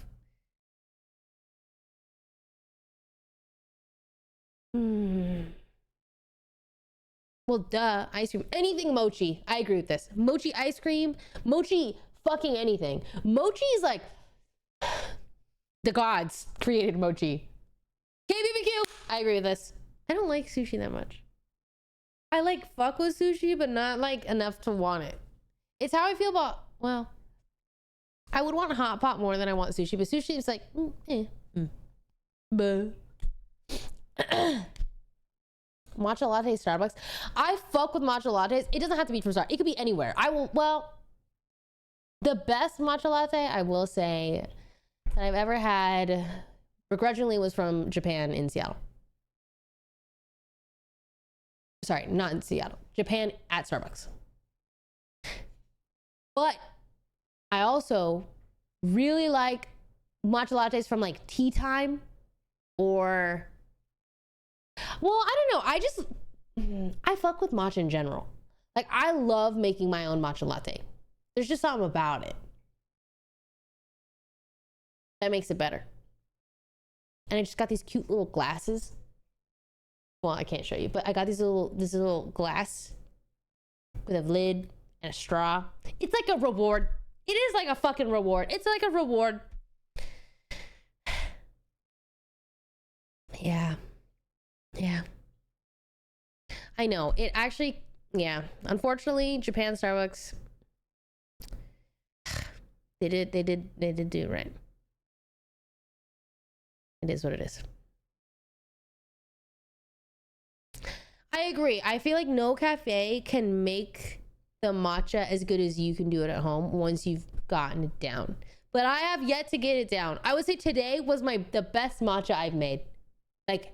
Well, duh, ice cream. Anything mochi. I agree with this. Mochi ice cream. Mochi fucking anything. Mochi is like the gods created mochi. KBBQ. I agree with this. I don't like sushi that much. I like fuck with sushi, but not like enough to want it. It's how I feel about, well, I would want a hot pot more than I want sushi, but sushi is like, Matcha latte Starbucks. I fuck with matcha lattes. It doesn't have to be from Starbucks. It could be anywhere. The best matcha latte I will say that I've ever had, begrudgingly, was from Japan in Seattle. Sorry, not in Seattle. Japan at Starbucks. But I also really like matcha lattes from like Tea Time or, well, I don't know. I fuck with matcha in general. Like, I love making my own matcha latte. There's just something about it that makes it better. And I just got these cute little glasses. Well, I can't show you, but I got this little glass with a lid and a straw. It's like a reward. It is like a fucking reward. It's like a reward. Yeah. I know. It actually, yeah. Unfortunately, Japan Starbucks, they did do it right. It is what it is. I agree. I feel like no cafe can make the matcha as good as you can do it at home once you've gotten it down. But I have yet to get it down. I would say today was the best matcha I've made. Like,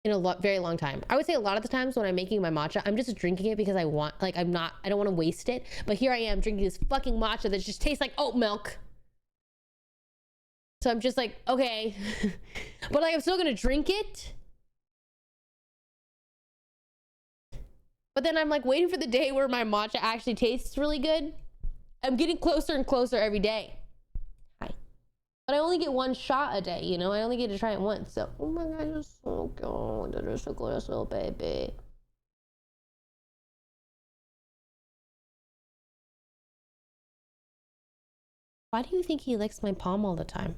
in a very long time. I would say a lot of the times when I'm making my matcha, I'm just drinking it because I don't want to waste it. But here I am drinking this fucking matcha that just tastes like oat milk. So I'm just like, okay. But like, I'm still gonna drink it. But then I'm like waiting for the day where my matcha actually tastes really good. I'm getting closer and closer every day. But I only get one shot a day, you know? I only get to try it once. So, oh my God, you're so good. You're so good, little baby. Why do you think he licks my palm all the time?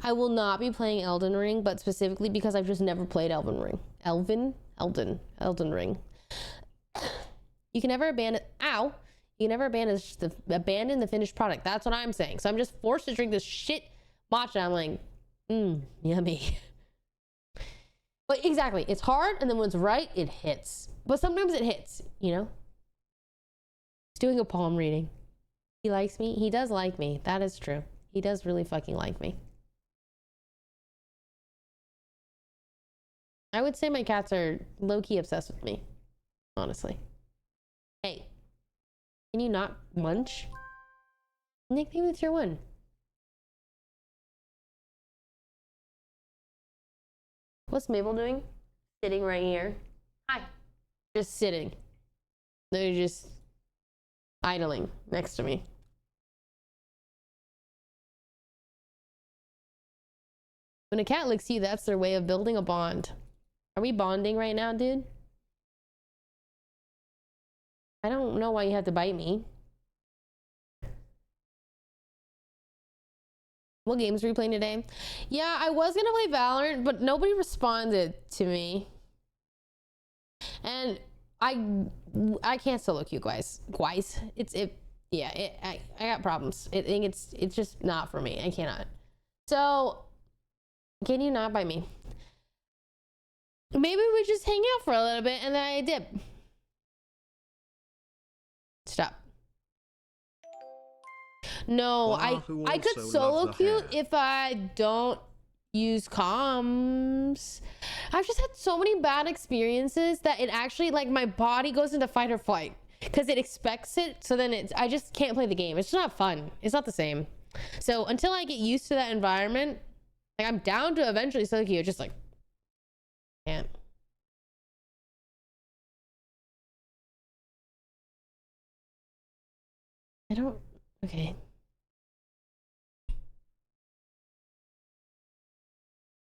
I will not be playing Elden Ring, but specifically because I've just never played Elden Ring. Elden Ring. You can never abandon, you can never abandon the finished product. That's what I'm saying. So I'm just forced to drink this shit matcha. I'm like, yummy. But exactly, it's hard, and then when it's right, it hits. But sometimes it hits, you know? He's doing a palm reading. He likes me. He does like me. That is true. He does really fucking like me. I would say my cats are low-key obsessed with me, honestly. Hey, can you not munch? Nickname with your one. What's Mabel doing? Sitting right here. Hi. Just sitting. They're just idling next to me. When a cat licks you, that's their way of building a bond. Are we bonding right now, dude? I don't know why you have to bite me. What games were you playing today? Yeah, I was gonna play Valorant, but nobody responded to me. And I can't solo queue, guys. yeah, I got problems. I think it's just not for me. I cannot. So, can you not by me? Maybe we just hang out for a little bit and then I dip. Stop. No, I could solo queue if I don't use comms. I've just had so many bad experiences that it actually, like, my body goes into fight or flight because it expects it. So then I just can't play the game. It's just not fun. It's not the same. So until I get used to that environment, like, I'm down to eventually solo queue. It's just like, can't. I don't. Okay.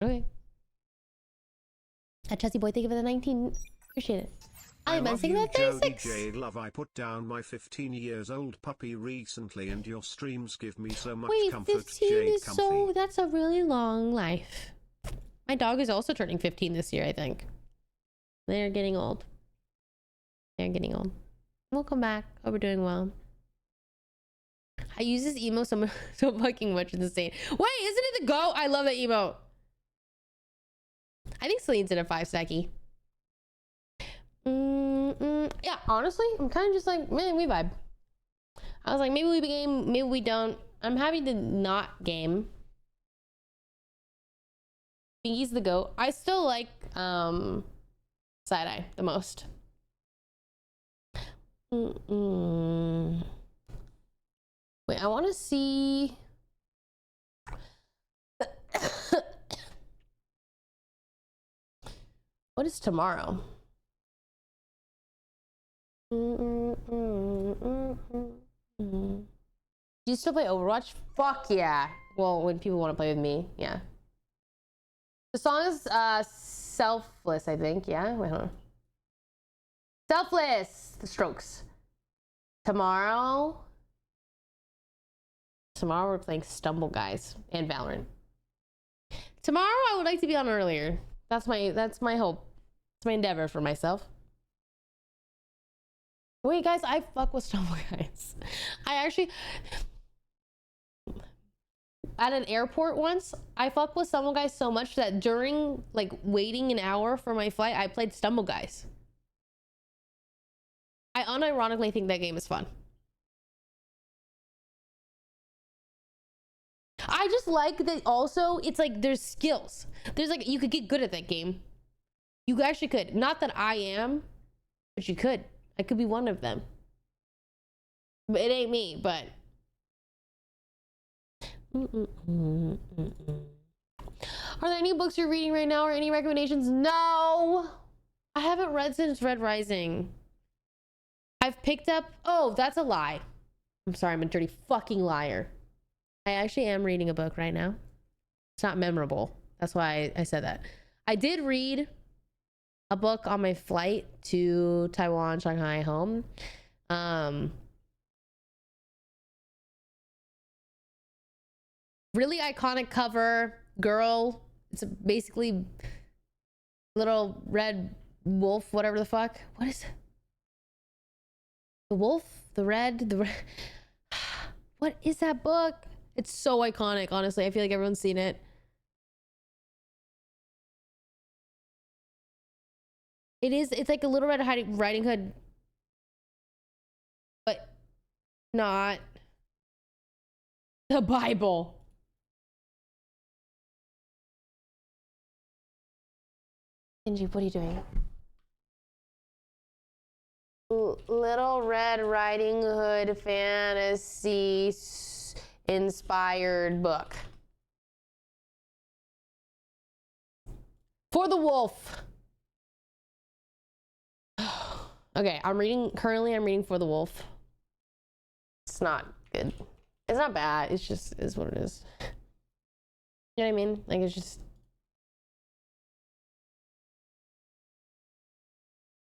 Okay. A Chelsea boy, thank you for the 19. Appreciate it. I'm messing that 36. Jade love, I put down my 15 years old puppy recently, and your streams give me so much comfort. 15 Jade is so. That's a really long life. My dog is also turning 15 this year, I think. They're getting old. They're getting old. We'll come back. Hope we're doing well. I use this emo so fucking much. It's insane. Wait, isn't it the GOAT? I love that emo. I think Celine's in a 5-stacky. Yeah, honestly, I'm kind of just like, man, we vibe. I was like, maybe we game, maybe we don't. I'm happy to not game. He's the GOAT. I still like Side-Eye the most. Wait, I want to see. What is tomorrow? Do you still play Overwatch? Fuck yeah. Well, when people want to play with me, yeah. The song is Selfless, I think. Yeah, wait, hold on. Selfless, The Strokes. Tomorrow we're playing Stumble Guys and Valorant. Tomorrow I would like to be on earlier. That's my hope. It's my endeavor for myself. Wait, guys, I fuck with Stumble Guys. I actually, at an airport once, I fucked with Stumble Guys so much that during, like, waiting an hour for my flight, I played Stumble Guys. I unironically think that game is fun. I just like that also, it's like there's skills. There's like, you could get good at that game. You actually could. Not that I am, but you could. I could be one of them. But it ain't me, but. Are there any books you're reading right now or any recommendations? No! I haven't read since Red Rising. I've picked up, oh, that's a lie. I'm sorry, I'm a dirty fucking liar. I actually am reading a book right now. It's not memorable. That's why I said that. I did read a book on my flight to Taiwan, Shanghai, home. Really iconic cover, girl. It's basically little red wolf, whatever the fuck. What is it? The wolf, the red. What is that book? It's so iconic, honestly. I feel like everyone's seen it. It's like a Little Red Riding Hood, but not the Bible. Angie, what are you doing? Little Red Riding Hood fantasy inspired book. For the Wolf. Okay, I'm reading For the Wolf. It's not good. It's not bad. It's just is what it is. You know what I mean? Like, it's just.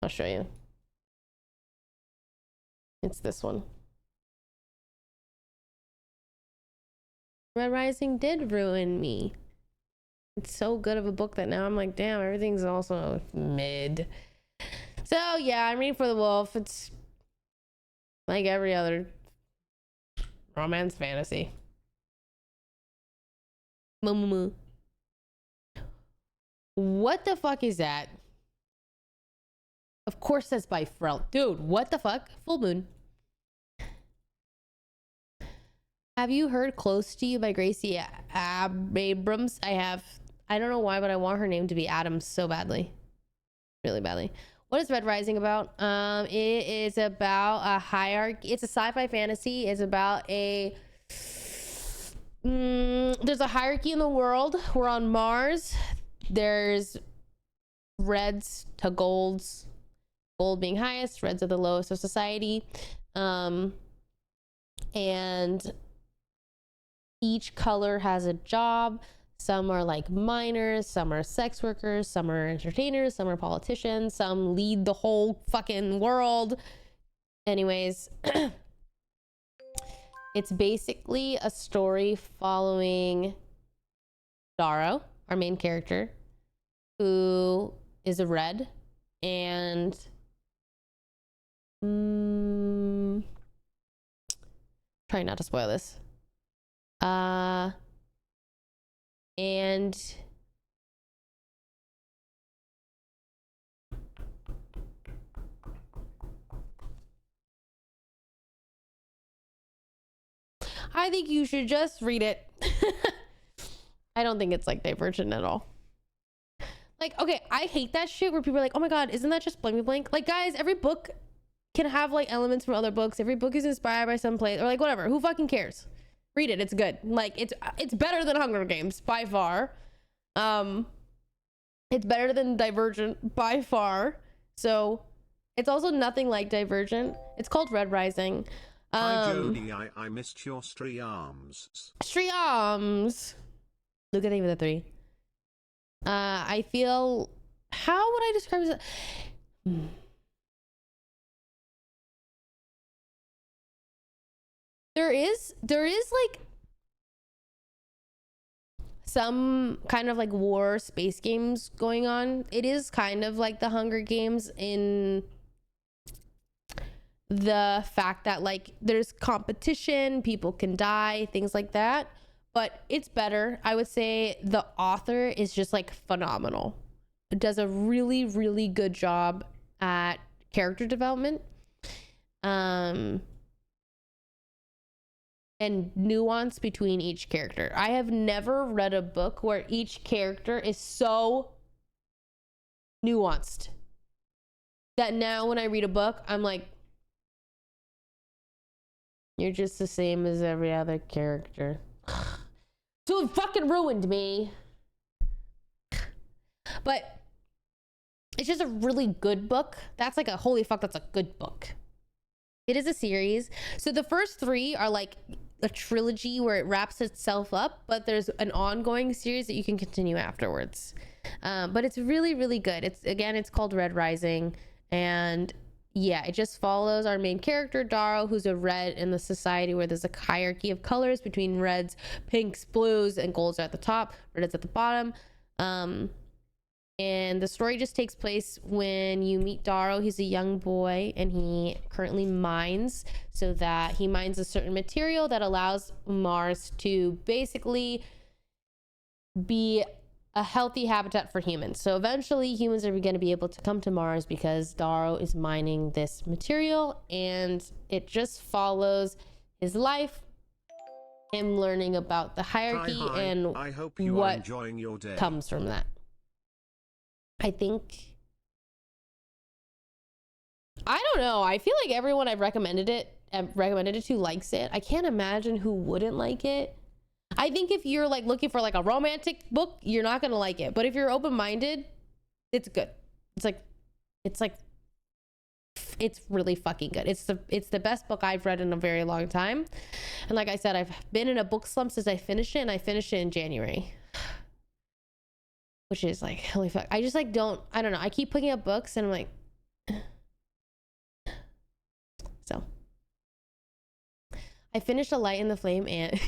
I'll show you. It's this one. Red Rising did ruin me. It's so good of a book that now I'm like, damn, everything's also mid. So yeah, I'm reading For the Wolf. It's like every other Romance fantasy. Moo. What the fuck is that? Of course that's by Frel. Dude, what the fuck? Full Moon. Have you heard Close to You by Gracie Abrams? I have. I don't know why, but I want her name to be Adams so badly. Really badly. What is Red Rising about? It is about a hierarchy. It's a sci-fi fantasy. It's about a... there's a hierarchy in the world. We're on Mars. There's reds to golds. Gold being highest, reds are the lowest of society. And each color has a job. Some are like miners, some are sex workers, some are entertainers, some are politicians, some lead the whole fucking world. Anyways, it's basically a story following Darrow, our main character, who is a red, and trying not to spoil this. And I think you should just read it. I don't think it's like Divergent at all. Like, okay, I hate that shit where people are like, oh my god, isn't that just blank blank? Like, guys, every book can have like elements from other books. Every book is inspired by some place, or like whatever. Who fucking cares? Read it. It's good. Like, it's better than Hunger Games by far. It's better than Divergent by far. So it's also nothing like Divergent. It's called Red Rising. Hi Jody, I missed your streams. Streams. Look at the 3. I feel, how would I describe it? There is like some kind of like war space games going on. It is kind of like the Hunger Games in the fact that like there's competition, people can die, things like that, but it's better. I would say the author is just like phenomenal. It does a really, really good job at character development. And nuance between each character. I have never read a book where each character is so nuanced that now when I read a book, I'm like, you're just the same as every other character. So it fucking ruined me. But it's just a really good book. That's like a holy fuck, that's a good book. It is a series. So the first 3 are like a trilogy where it wraps itself up, but there's an ongoing series that you can continue afterwards. But it's really, really good. It's called Red Rising. And yeah, it just follows our main character, Darrow, who's a red in the society where there's a hierarchy of colors between reds, pinks, blues, and golds are at the top, red is at the bottom. And the story just takes place when you meet Darrow. He's a young boy and he currently mines, so that he mines a certain material that allows Mars to basically be a healthy habitat for humans. So eventually humans are going to be able to come to Mars because Darrow is mining this material, and it just follows his life, him learning about the hierarchy and I hope you are enjoying your day. Comes from that. I think, I don't know. I feel like everyone I've recommended it to likes it. I can't imagine who wouldn't like it. I think if you're like looking for like a romantic book, you're not going to like it. But if you're open-minded, it's good. It's really fucking good. It's the best book I've read in a very long time. And like I said, I've been in a book slump since I finished it, and I finished it in January. Which is like, holy fuck. I just like I don't know. I keep picking up books and I'm like, so. I finished A Light in the Flame and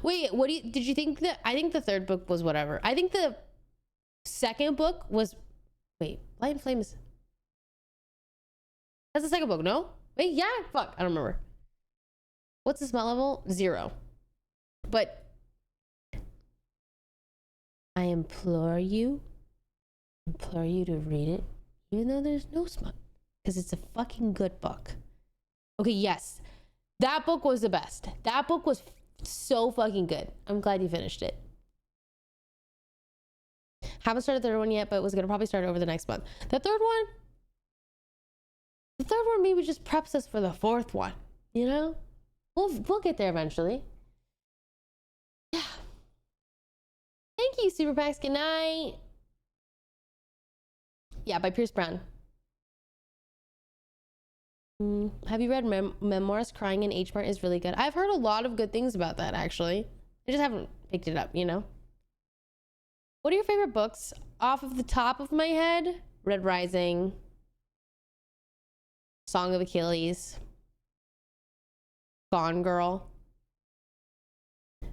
wait, did you think that? I think the third book was whatever. I think the second book was, wait, Light in the Flame is, that's the second book, no? Wait, yeah, fuck, I don't remember. What's the smell level? 0. But I implore you to read it, even though there's no smell, because it's a fucking good book. Okay, yes, that book was the best. That book was so fucking good. I'm glad you finished it. Haven't started the third one yet, but was gonna probably start over the next month. The third one maybe just preps us for the fourth one. You know, we'll get there eventually. Yeah. Thank you, Super Packs. Good night. Yeah, by Pierce Brown. Have you read Memoirs? Crying in H Mart is really good. I've heard a lot of good things about that, actually. I just haven't picked it up, you know? What are your favorite books? Off of the top of my head, Red Rising, Song of Achilles, Gone Girl,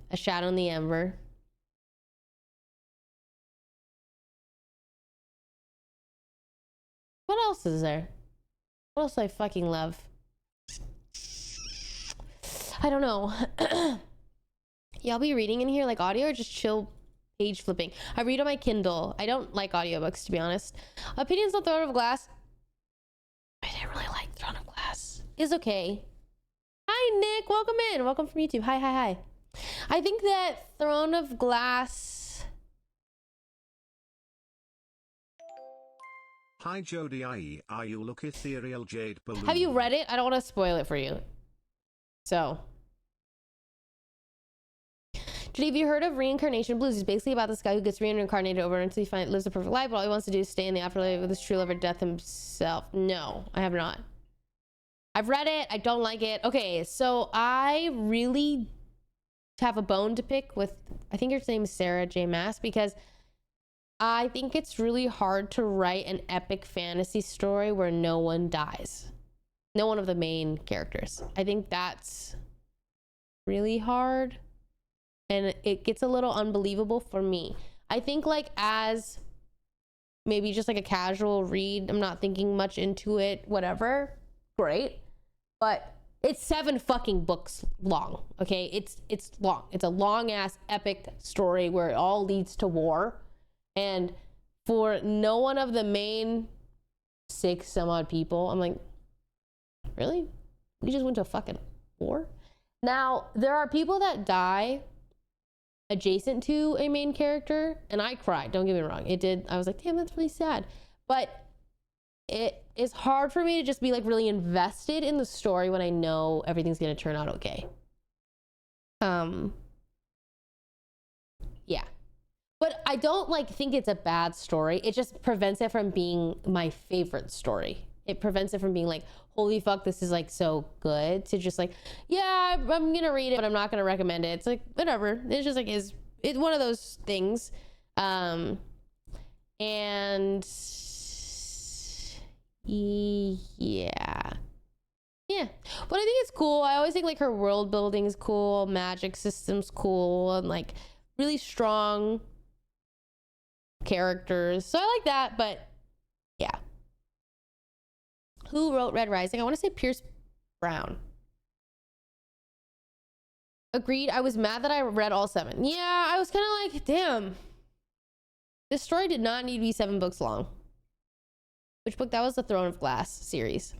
A Shadow in the Ember. What else is there? What else do I fucking love? I don't know. Y'all be reading in here like audio or just chill page flipping? I read on my Kindle. I don't like audiobooks, to be honest. Opinions on Throne of Glass. I didn't really like Throne of Glass. It's okay. Hi, Nick. Welcome in. Welcome from YouTube. Hi. I think that Throne of Glass... Hi Jody are you look ethereal jade balloon. Have you read it? I don't want to spoil it for you. So... Judy, have you heard of Reincarnation Blues? It's basically about this guy who gets reincarnated over until he lives a perfect life, but all he wants to do is stay in the afterlife with his true lover, death himself. No, I have not. I've read it. I don't like it. Okay, so I really have a bone to pick with, I think her name is Sarah J. Maas, because I think it's really hard to write an epic fantasy story where no one dies. No one of the main characters. I think that's really hard. And it gets a little unbelievable for me. I think like as maybe just like a casual read, I'm not thinking much into it, whatever, great. But it's 7 fucking books long, okay? It's long. It's a long ass epic story where it all leads to war. And for no one of the main 6 some odd people, I'm like, really? We just went to a fucking war? Now, there are people that die adjacent to a main character, and I cried, don't get me wrong. It did. I was like, damn, that's really sad. But it is hard for me to just be like really invested in the story when I know everything's gonna turn out okay. Yeah. But I don't like think it's a bad story. It just prevents it from being my favorite story. It prevents it from being like, holy fuck, this is like so good, to just like, yeah, I'm gonna read it, but I'm not gonna recommend it. It's like, whatever. It's just like, it's one of those things. And yeah. But I think it's cool. I always think like her world building is cool, magic system's cool, and like really strong characters. So I like that, but yeah. Who wrote Red Rising? I want to say Pierce Brown. Agreed. I was mad that I read all 7. Yeah, I was kind of like, damn. This story did not need to be 7 books long. Which book? That was the Throne of Glass series.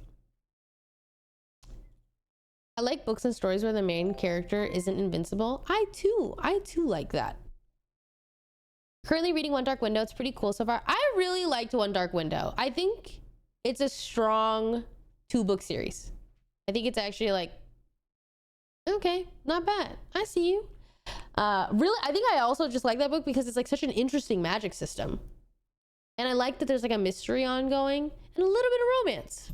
I like books and stories where the main character isn't invincible. I too like that. Currently reading One Dark Window. It's pretty cool so far. I really liked One Dark Window. I think it's a strong 2-book series. I think it's actually like, okay, not bad. I see you. Really, I think I also just like that book because it's like such an interesting magic system. And I like that there's like a mystery ongoing and a little bit of romance.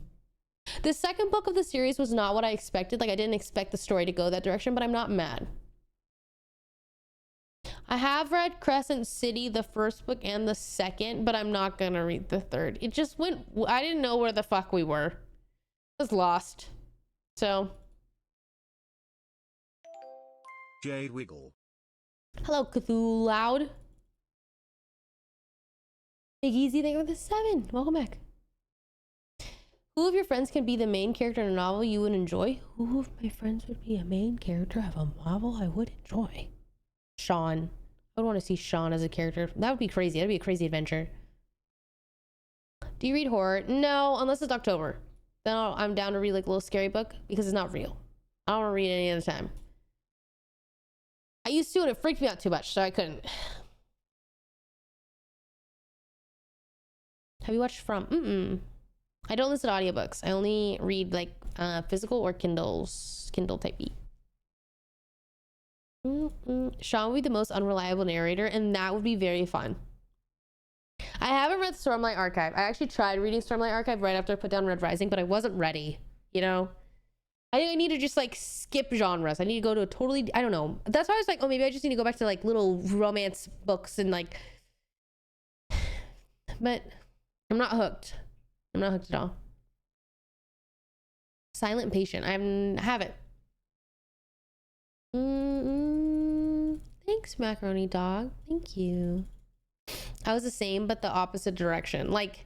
The second book of the series was not what I expected. Like I didn't expect the story to go that direction, but I'm not mad. I have read Crescent City, the first book and the second, but I'm not gonna read the third. It just went, I didn't know where the fuck we were. I was lost. So. Jade Wiggle. Hello, Cthulhu Loud. Big Easy, thank you for the 7. Welcome back. Who of your friends can be the main character in a novel you would enjoy? Who of my friends would be a main character of a novel I would enjoy? Sean. I would want to see Sean as a character. That would be crazy. That'd be a crazy adventure. Do you read horror? No, unless it's October. Then I'm down to read like a little scary book because it's not real. I don't want to read it any other time. I used to and it freaked me out too much, so I couldn't. Have you watched From? I don't listen to audiobooks. I only read like physical or Kindle type B. Sean would be the most unreliable narrator, and that would be very fun. I haven't read Stormlight Archive. I actually tried reading Stormlight Archive right after I put down Red Rising, but I wasn't ready, you know? I think I need to just like skip genres. I need to go to a totally, I don't know. That's why I was like, oh, maybe I just need to go back to like little romance books and like, but I'm not hooked. I'm not hooked at all. Silent Patient. I haven't. Thanks, Macaroni Dog. Thank you. I was the same, but the opposite direction. Like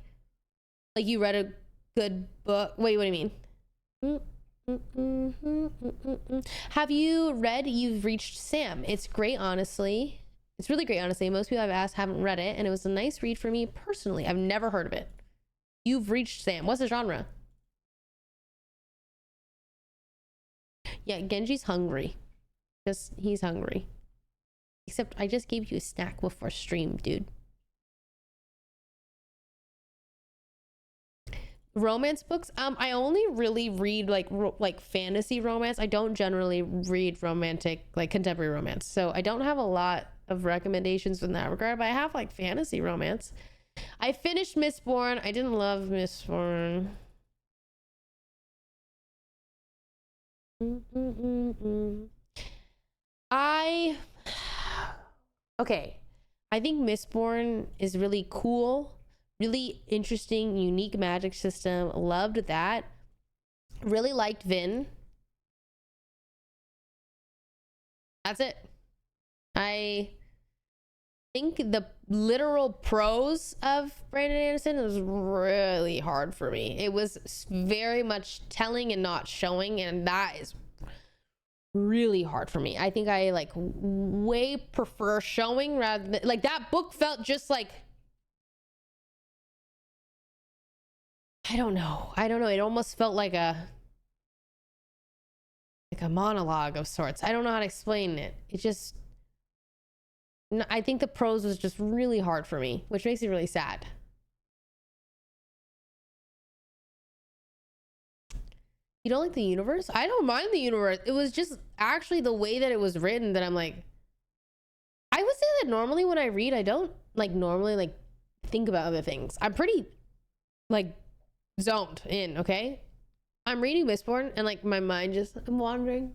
you read a good book. Wait, what do you mean? Have you read You've Reached Sam? It's great, honestly. It's really great, honestly. Most people I've asked haven't read it, and it was a nice read for me personally. I've never heard of it. You've Reached Sam. What's the genre? Yeah, Genji's hungry. He's hungry. Except I just gave you a snack before stream, dude. Romance books. I only really read like fantasy romance. I don't generally read romantic, like contemporary romance. So I don't have a lot of recommendations in that regard, but I have like fantasy romance. I finished Mistborn. I didn't love Mistborn. Okay. I think Mistborn is really cool. Really interesting, unique magic system. Loved that. Really liked Vin. That's it. I think the literal prose of Brandon Anderson was really hard for me. It was very much telling and not showing, and that is really hard for me. I think I like way prefer showing rather than like that book felt just like I don't know. It almost felt like a monologue of sorts. I don't know how to explain it. It just, I think the prose was just really hard for me, which makes me really sad. You don't like the universe? I don't mind the universe. It was just actually the way that it was written that I'm like, I would say that normally when I read, I don't like normally like think about other things. I'm pretty like zoned in, okay? I'm reading Mistborn and like my mind just, I'm wandering.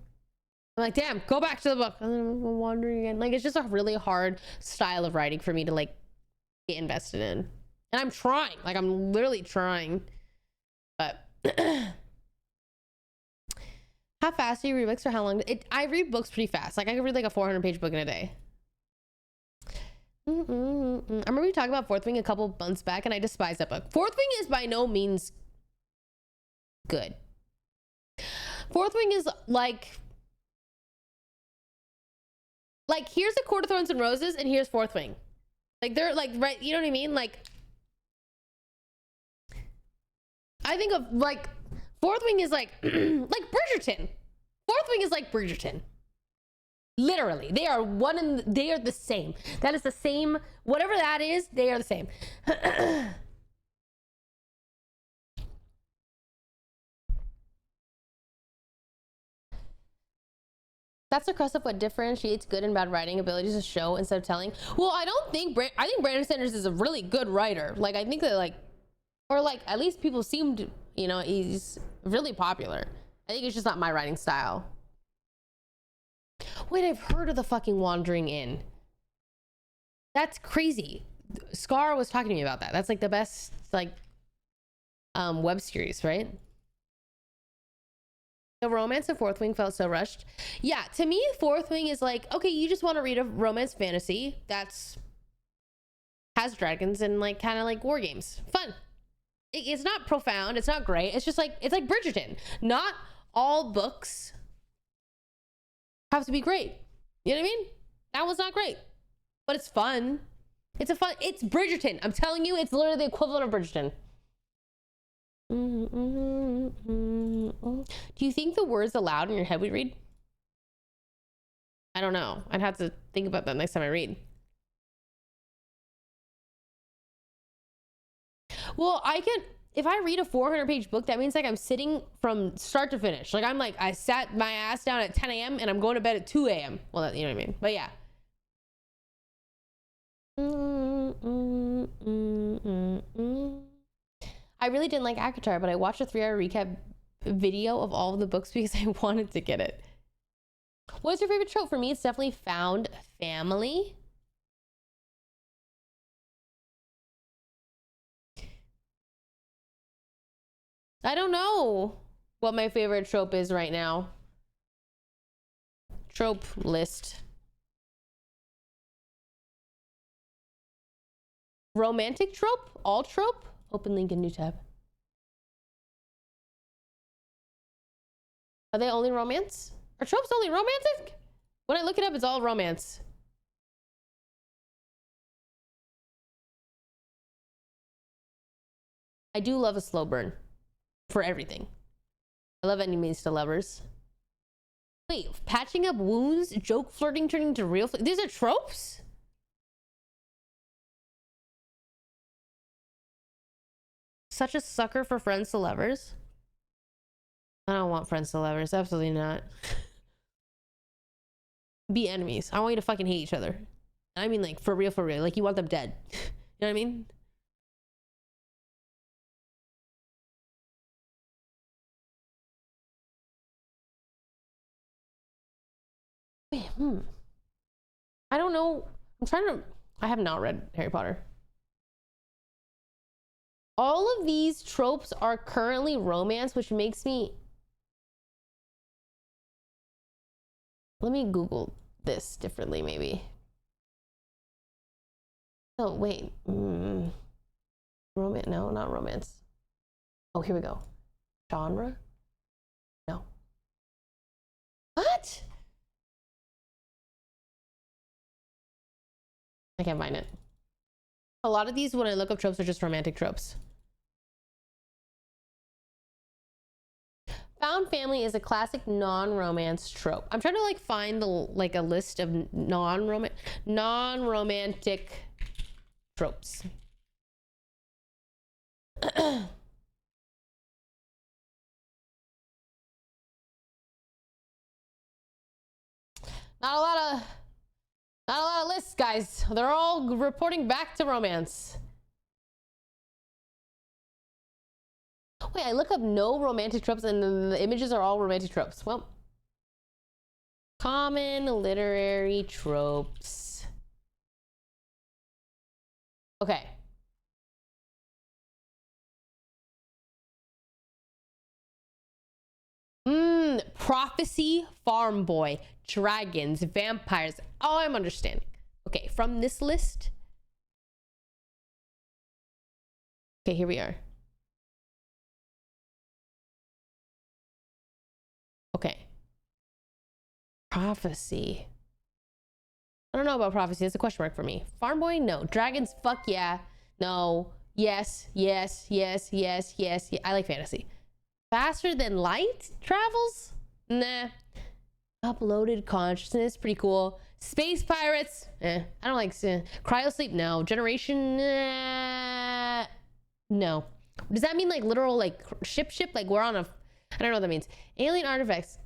I'm like, damn, go back to the book. And then I'm wandering again. Like, it's just a really hard style of writing for me to like get invested in. And I'm trying, like I'm literally trying, but how fast do you read books or how long? I read books pretty fast. Like I can read like a 400-page book in a day. I remember we talked about Fourth Wing a couple months back and I despise that book. Fourth Wing is by no means good. Fourth Wing is like here's the Court of Thorns and Roses and here's Fourth Wing. Like they're like, right, you know what I mean? Like I think of like Fourth Wing is like like Bridgerton. Fourth Wing is like Bridgerton. Literally, they are one and they are the same. That is the same, whatever that is, they are the same. That's the crux of what differentiates good and bad writing abilities to show instead of telling. Well, I think Brandon Sanders is a really good writer. Like I think that like, or like at least people seemed, you know, he's really popular. I think it's just not my writing style. Wait, I've heard of the fucking Wandering Inn. That's crazy. Scar was talking to me about that. That's like the best like web series, right? The romance of Fourth Wing felt so rushed. Yeah, to me, Fourth Wing is like, okay, you just want to read a romance fantasy that's has dragons and like kind of like war games. Fun. It's not profound. It's not great. It's just like, it's like Bridgerton. Not all books have to be great. You know what I mean? That was not great, but it's fun. It's Bridgerton. I'm telling you, it's literally the equivalent of Bridgerton. Do you think the words aloud in your head would read? I don't know. I'd have to think about that next time I read. Well, if I read a 400-page book, that means like I'm sitting from start to finish. Like I sat my ass down at 10 a.m. and I'm going to bed at 2 a.m. Well, you know what I mean? But yeah. I really didn't like Akatar, but I watched a 3-hour recap video of all of the books because I wanted to get it. What's your favorite trope? For me, it's definitely found family. I don't know what my favorite trope is right now. Trope list. Romantic trope? All trope? Open link in new tab. Are they only romance? Are tropes only romantic? When I look it up, it's all romance. I do love a slow burn for everything. I love enemies to lovers. Wait, patching up wounds, joke flirting turning to real these are tropes? Such a sucker for friends to lovers. I don't want friends to lovers. Absolutely not. Be enemies. I want you to fucking hate each other. I mean, like, for real, for real. Like, you want them dead. You know what I mean? Wait, I don't know. I have not read Harry Potter. All of these tropes are currently romance, which makes me... Let me Google this differently, maybe. Oh, wait. Romance? No, not romance. Oh, here we go. Genre? No. What? I can't find it. A lot of these, when I look up tropes, are just romantic tropes. Found family is a classic non-romance trope. I'm trying to like find a list of non-romantic tropes. Not a lot of lists, guys. They're all reporting back to romance. Wait, I look up no romantic tropes and the images are all romantic tropes. Well, common literary tropes. Okay. Prophecy, farm boy, dragons, vampires. Oh, I'm understanding. Okay, from this list. Okay, here we are. Okay. Prophecy. I don't know about prophecy. It's a question mark for me. Farm boy? No. Dragons? Fuck yeah. No. Yes, yes, yes, yes, yes, yeah. I like fantasy. Faster than light travels? Nah. Uploaded consciousness? Pretty cool. Space pirates? I don't like... Cryo sleep? No. Generation? No. Does that mean like literal like ship? Like we're on a... I don't know what that means. Alien artifacts?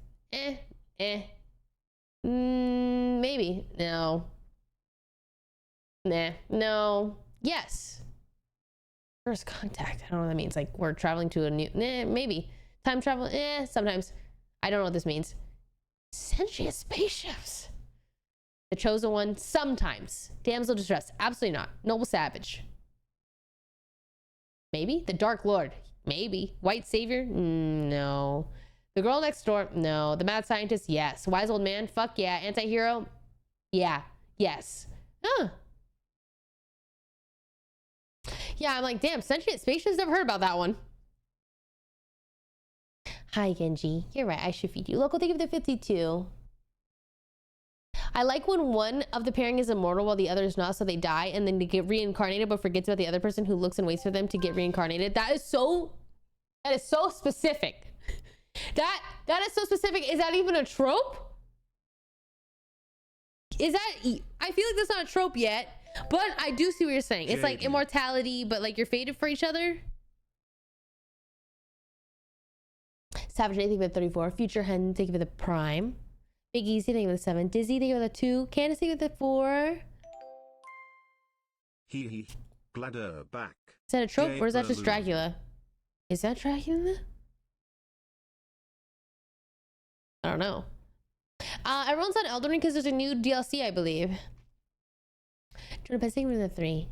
Maybe. No. Nah. No. Yes. First contact. I don't know what that means. Like we're traveling to a new... maybe. Time travel? Sometimes. I don't know what this means. Sentient spaceships. The chosen one? Sometimes. Damsel distress? Absolutely not. Noble savage? Maybe. The Dark Lord? Maybe. White savior? No. The girl next door? No. The mad scientist? Yes. Wise old man? Fuck yeah. Anti-hero? Yeah. Yes. Huh. Yeah, I'm like, damn, sentient spaceships, never heard about that one. Hi, Genji. You're right, I should feed you. Local, thank you for the 52. I like when one of the pairing is immortal while the other is not, so they die and then they get reincarnated but forgets about the other person who looks and waits for them to get reincarnated. That is so specific. That is so specific. Is that even a trope? Is that, I feel like that's not a trope yet, but I do see what you're saying. It's like immortality, but like you're fated for each other. Savage, thank you for the 34. Future Hen, thank you for the prime. Big Easy, thank you for the 7. Dizzy, thank you for the 2. Candace, thank you for the 4. Hee Bladder back. Is that a trope or is that just Dracula? Is that Dracula? I don't know. Everyone's on Elden Ring because there's a new DLC, I believe. Jordan, thank you for the 3.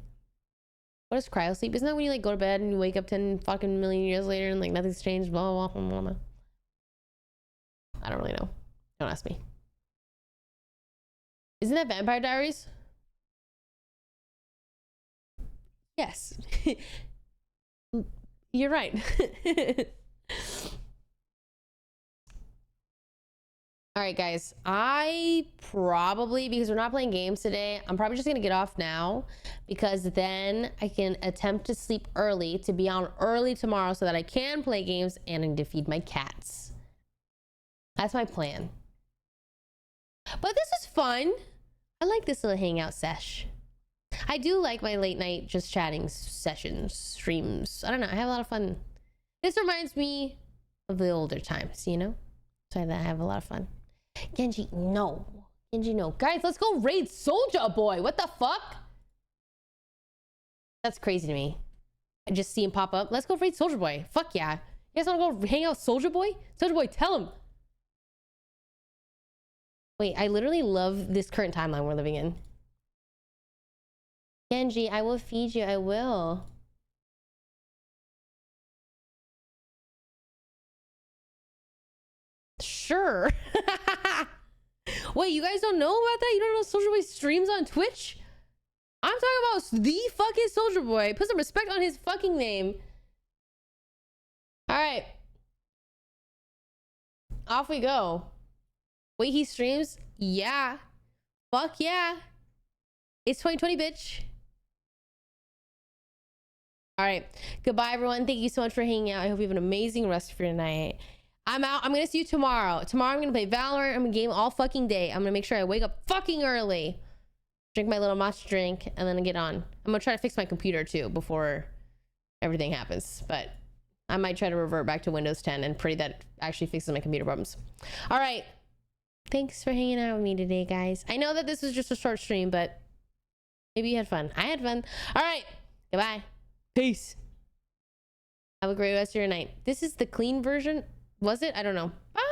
What is cryo sleep? Isn't that when you like go to bed and you wake up 10 fucking million years later and like nothing's changed? Blah, blah, blah, blah, blah. I don't really know. Don't ask me. Isn't that Vampire Diaries? Yes. You're right. All right, guys. I probably, because we're not playing games today, I'm probably just going to get off now because then I can attempt to sleep early to be on early tomorrow so that I can play games and I need to feed my cats. That's my plan. But this is fun. I like this little hangout sesh. I do like my late night just chatting sessions, streams. I don't know. I have a lot of fun. This reminds me of the older times, you know? So I have a lot of fun. Genji, no. Genji, no. Guys, let's go raid Soldier Boy. What the fuck? That's crazy to me. I just see him pop up. Let's go raid Soldier Boy. Fuck yeah. You guys want to go hang out with Soldier Boy? Soldier Boy, tell him. Wait, I literally love this current timeline we're living in. Genji, I will feed you. I will. Sure. Wait, you guys don't know about that? You don't know Soldier Boy streams on Twitch? I'm talking about the fucking Soldier Boy. Put some respect on his fucking name. All right. Off we go. Wait, he streams? Yeah. Fuck yeah. It's 2020, bitch. All right. Goodbye, everyone. Thank you so much for hanging out. I hope you have an amazing rest of your night. I'm out. I'm going to see you tomorrow. Tomorrow, I'm going to play Valorant. I'm going to game all fucking day. I'm going to make sure I wake up fucking early. Drink my little matcha drink, and then get on. I'm going to try to fix my computer, too, before everything happens. But I might try to revert back to Windows 10 and pray that actually fixes my computer problems. All right. Thanks for hanging out with me today, guys. I know that this was just a short stream, but maybe you had fun. I had fun. All right. Goodbye. Peace. Have a great rest of your night. This is the clean version. Was it? I don't know. Bye.